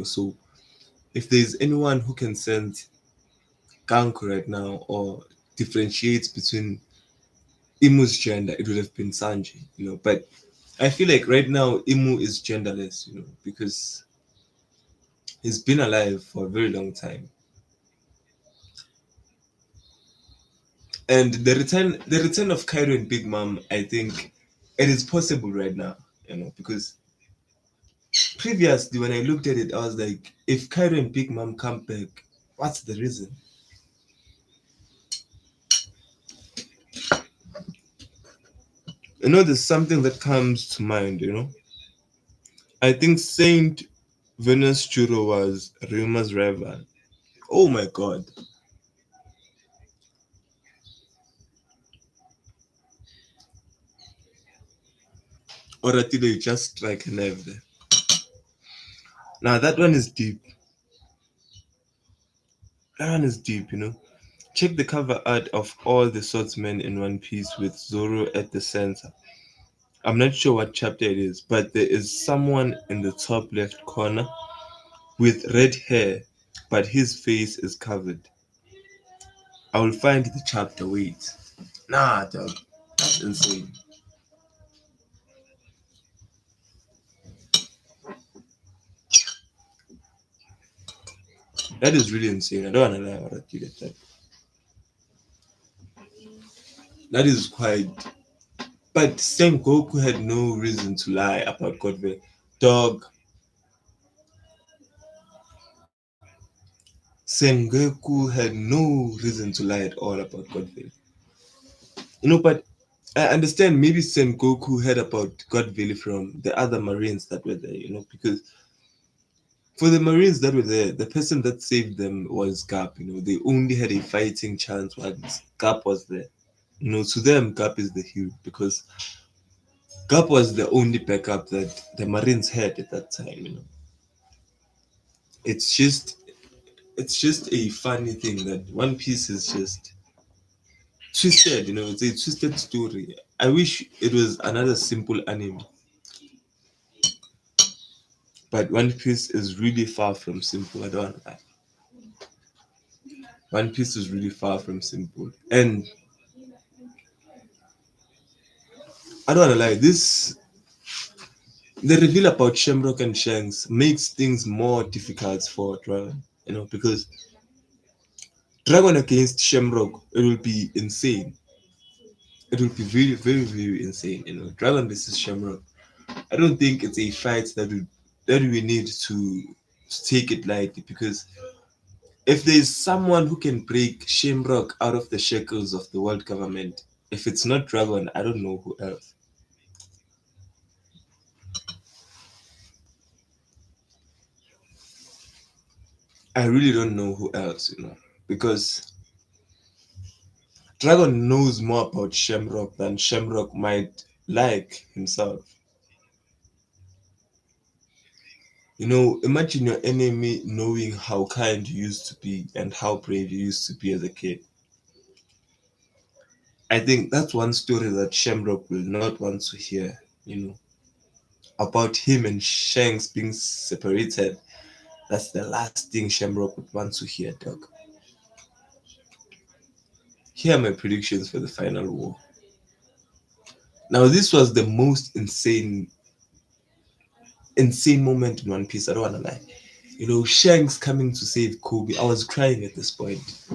So if there's anyone who can send Ganku right now or differentiates between Imu's gender, it would have been Sanji. But I feel like right now Imu is genderless, because he's been alive for a very long time. And the return of Cairo and Big Mom, I think it is possible right now, because previously when I looked at it, I was like, if Cairo and Big Mom come back, what's the reason? There's something that comes to mind. I think Saint Venus Churo was Ryuma's rival. Oh my god. Or Atilo, you just strike a nerve there. Now that one is deep. That one is deep. Check the cover art of all the swordsmen in One Piece with Zoro at the center. I'm not sure what chapter it is, but there is someone in the top left corner with red hair, but his face is covered. I will find the chapter. Wait. Nah, dog. That's insane. That is really insane. I don't want to lie about you get that. That is quite. But Sengoku had no reason to lie about Godville. Dog, Sengoku had no reason to lie at all about Godville. But I understand maybe Sengoku heard about Godville from the other Marines that were there, because for the Marines that were there, the person that saved them was Garp. They only had a fighting chance once Garp was there. To them, Garp is the hero because Garp was the only backup that the Marines had at that time. It's just it's just a funny thing that One Piece is just twisted. It's a twisted story. I wish it was another simple anime, but One Piece is really far from simple. I don't want to lie. One Piece is really far from simple, and I don't want to lie. The reveal about Shamrock and Shanks makes things more difficult for Dragon. Because Dragon against Shamrock, it will be insane. It will be very, very, very insane. Dragon versus Shamrock. I don't think it's a fight that we need to take it lightly, because if there's someone who can break Shamrock out of the shackles of the world government, if it's not Dragon, I don't know who else. I really don't know who else, because Dragon knows more about Shamrock than Shamrock might like himself. Imagine your enemy knowing how kind you used to be and how brave you used to be as a kid. I think that's one story that Shamrock will not want to hear, about him and Shanks being separated. That's the last thing Shamrock would want to hear, dog. Here are my predictions for the final war. Now, this was the most insane moment in One Piece. I don't want to lie. Shanks coming to save Kobe. I was crying at this point.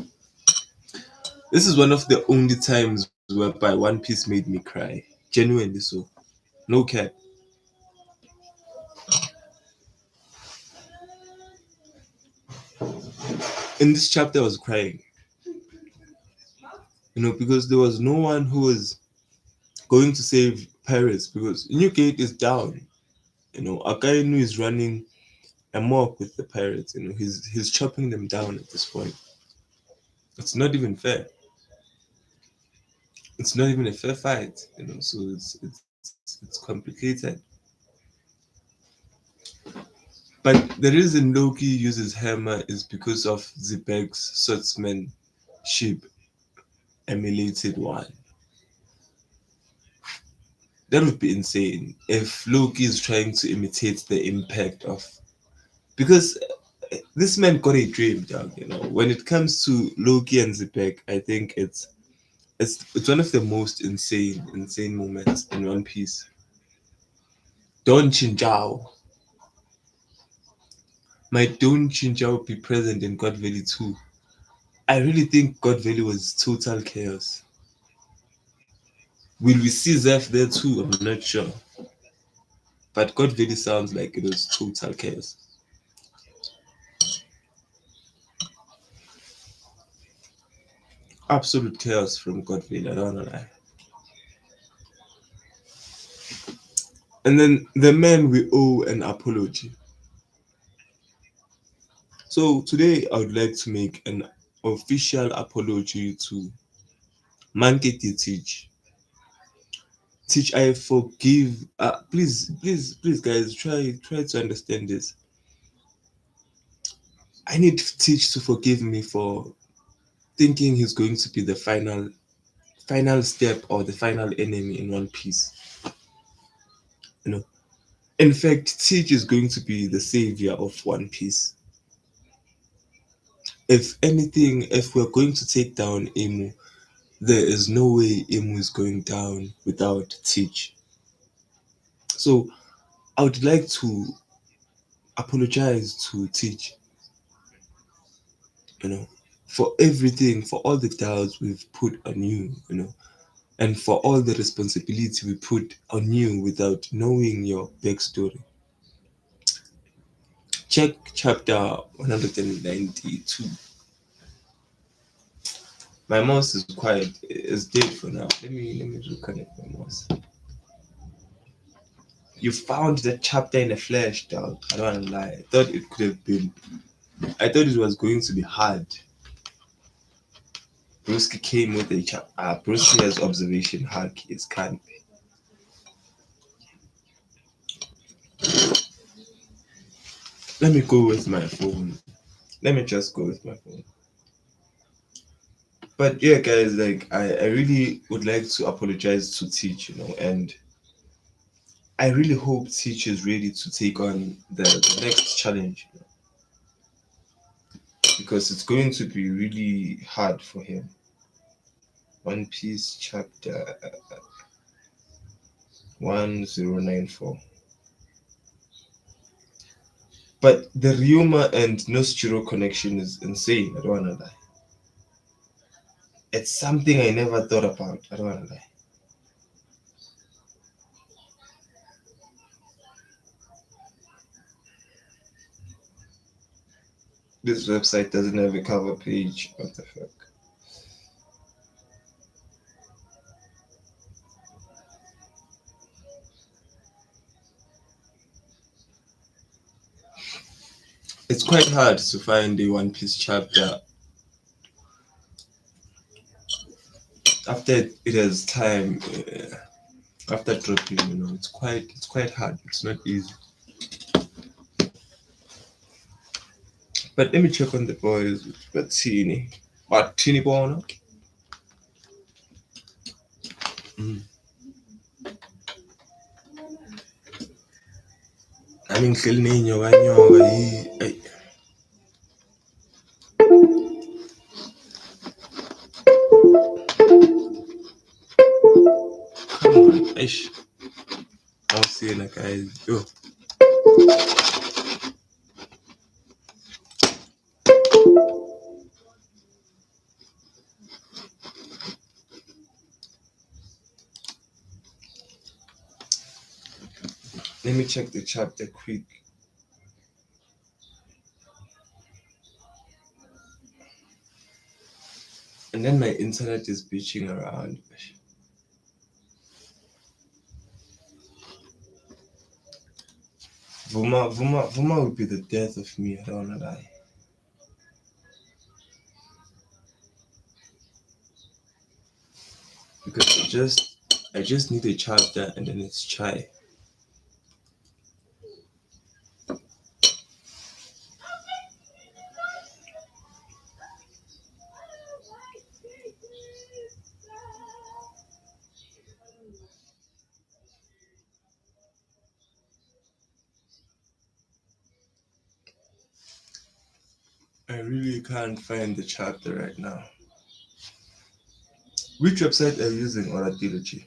This is one of the only times whereby One Piece made me cry. Genuinely so. No cap. In this chapter, I was crying. Because there was no one who was going to save Paris, because New Gate is down. Akainu is running amok with the pirates. He's chopping them down at this point. It's not even fair. It's not even a fair fight. So it's complicated. But the reason Loki uses hammer is because of Xebec's swordsmanship emulated one. That would be insane if Loki is trying to imitate the impact of, because this man got a dream, dog. When it comes to Loki and Xebec, I think it's one of the most insane moments in One Piece. Don Chinjao might Don Chinjao be present in God Valley too? I really think God Valley was total chaos. Will we see Zeph there too? I'm not sure. But God Valley sounds like it was total chaos. Absolute chaos from God Valley, I don't know lie. And then the men we owe an apology. So today I would like to make an official apology to Manketi Teach. Teach, I forgive. Please, guys, try to understand this. I need Teach to forgive me for thinking he's going to be the final step or the final enemy in One Piece. You know, in fact, Teach is going to be the savior of One Piece. If anything, if we're going to take down Emu, there is no way Emu is going down without Teach. So I would like to apologize to Teach, you know, for everything, for all the doubts we've put on you, and for all the responsibility we put on you without knowing your backstory. Check chapter 192. My mouse is quiet. It's dead for now. Let me reconnect my mouse. You found the chapter in a flash, dog. I don't wanna lie. I thought it could have been. I thought it was going to be hard. Bruski came with a chapter. Bruski has observation hard keys. Can't be. Let me go with my phone. Let me just go with my phone. But yeah, guys, like I really would like to apologize to Teach, and I really hope Teach is ready to take on the next challenge, because it's going to be really hard for him. One Piece chapter 1094. But the Ryuma and Noshiro connection is insane. I don't wanna lie. It's something I never thought about. I don't want to lie. This website doesn't have a cover page. What the fuck? It's quite hard to find a One Piece chapter after it has time. After dropping, it's quite hard. It's not easy. But let me check on the boys. Bathini. Bathini Bono. Mm. I mean, ngihleli ney'nyokanyoka Ay, come on. Ish. I'll see you guys. Yo. Let me check the chapter quick. And then my internet is bitching around. Vuma would be the death of me. I don't wanna lie. Because I just need a chapter and then it's chai. I really can't find the chapter right now. Which website are you using, Oratilogy?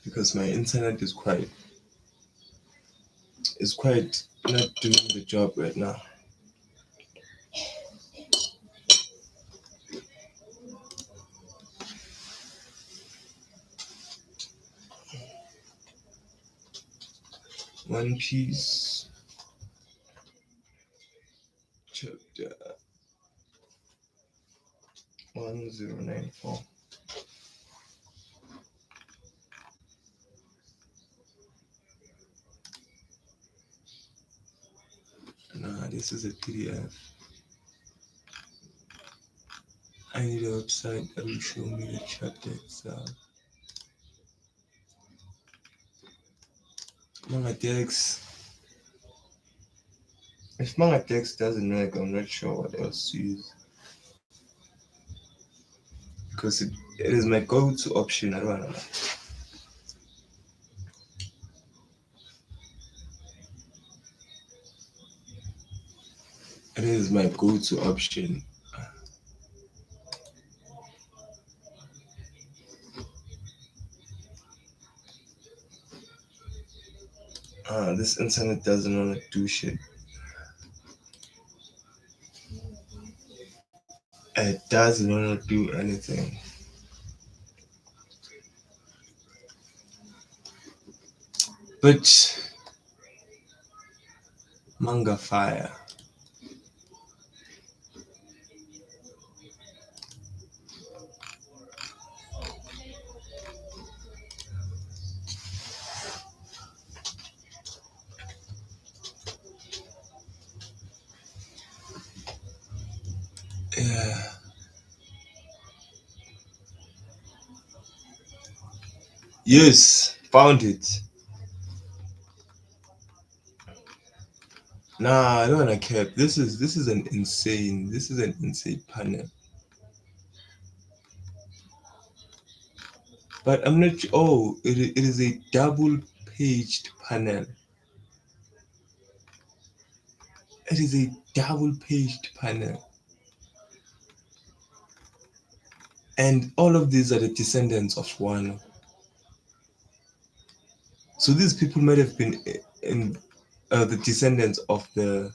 Because my internet is quite not doing the job right now. One Piece chapter 1094. Nah, this is a PDF. I need a website that will show me the chapter itself. Mangatex. If Mangatex doesn't work, I'm not sure what else to use. Because it is my go-to option. I don't know. It is my go-to option. This internet doesn't want to do shit. It doesn't want to do anything. But manga fire. Yeah. Yes, found it. Nah, I don't wanna cap. This is an insane panel. But I'm not. Oh, it is a double paged panel. It is a double paged panel. and all of these are the descendants of one. So these people might have been in the descendants of the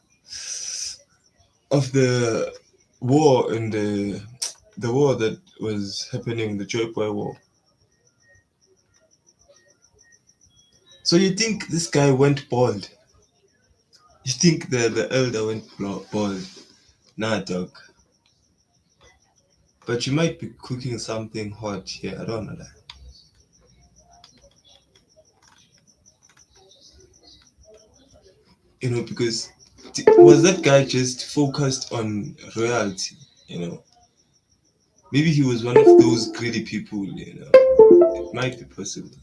war in the war that was happening, the Joy Boy War. So you think this guy went bald? You think the elder went bald? Nah, dog. But you might be cooking something hot here. I don't know that. Because was that guy just focused on royalty? Maybe he was one of those greedy people. It might be possible.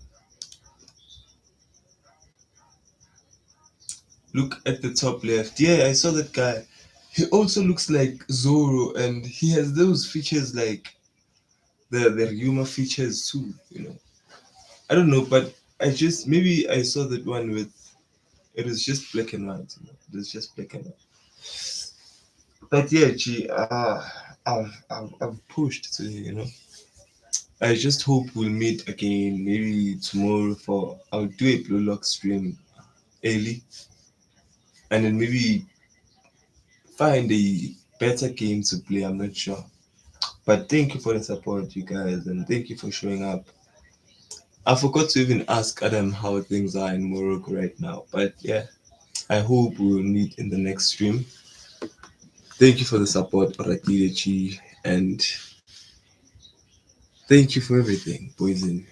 Look at the top left. Yeah, I saw that guy. He also looks like Zoro, and he has those features like the humor features too. I don't know, but I just maybe I saw that one with it was just black and white. It was just black and white. But yeah, gee, I've pushed to I just hope we'll meet again, maybe tomorrow for I'll do a Blue Lock stream early, and then maybe find a better game to play. I'm not sure, but thank you for the support, you guys, and thank you for showing up. I forgot to even ask Adam how things are in Morocco right now, but yeah, I hope we'll meet in the next stream. Thank you for the support, Orakidechi, and thank you for everything, Poison.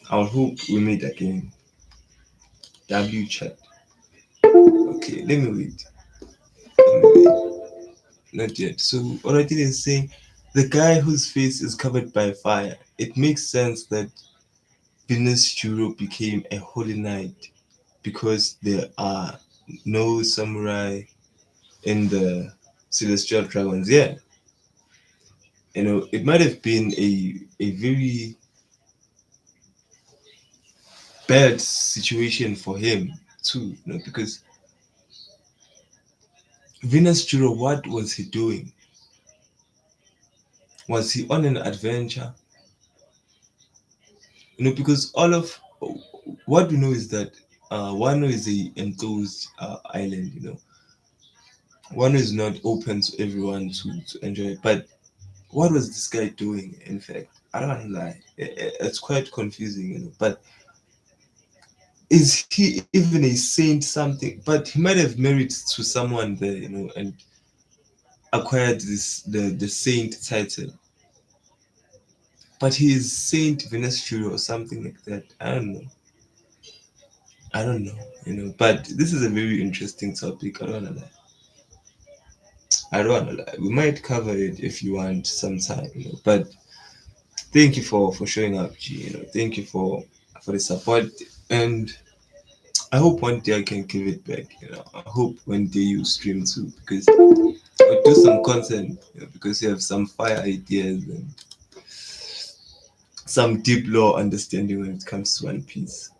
I hope we meet again. W chat. Okay, let me wait. Let me wait. Not yet. So Oratile is saying the guy whose face is covered by fire. It makes sense that Venus Shuro became a holy knight because there are no samurai in the celestial dragons. Yeah, it might have been a very bad situation for him too. Because Venus Shuro, what was he doing? Was he on an adventure? Because all of what we know is that Wano is a enclosed island. Wano is not open to everyone to enjoy it. But what was this guy doing? In fact, I don't want to lie. It's quite confusing. But is he even a saint? Something? But he might have married to someone there. And acquired the saint title. But he is Saint Venus or something like that. I don't know. I don't know. But this is a very interesting topic. I don't want to lie. I don't want to lie. We might cover it if you want sometime. But thank you for showing up, G. Thank you for the support, and I hope one day I can give it back. I hope one day you stream too because or do some content because you have some fire ideas and some deep law understanding when it comes to One Piece.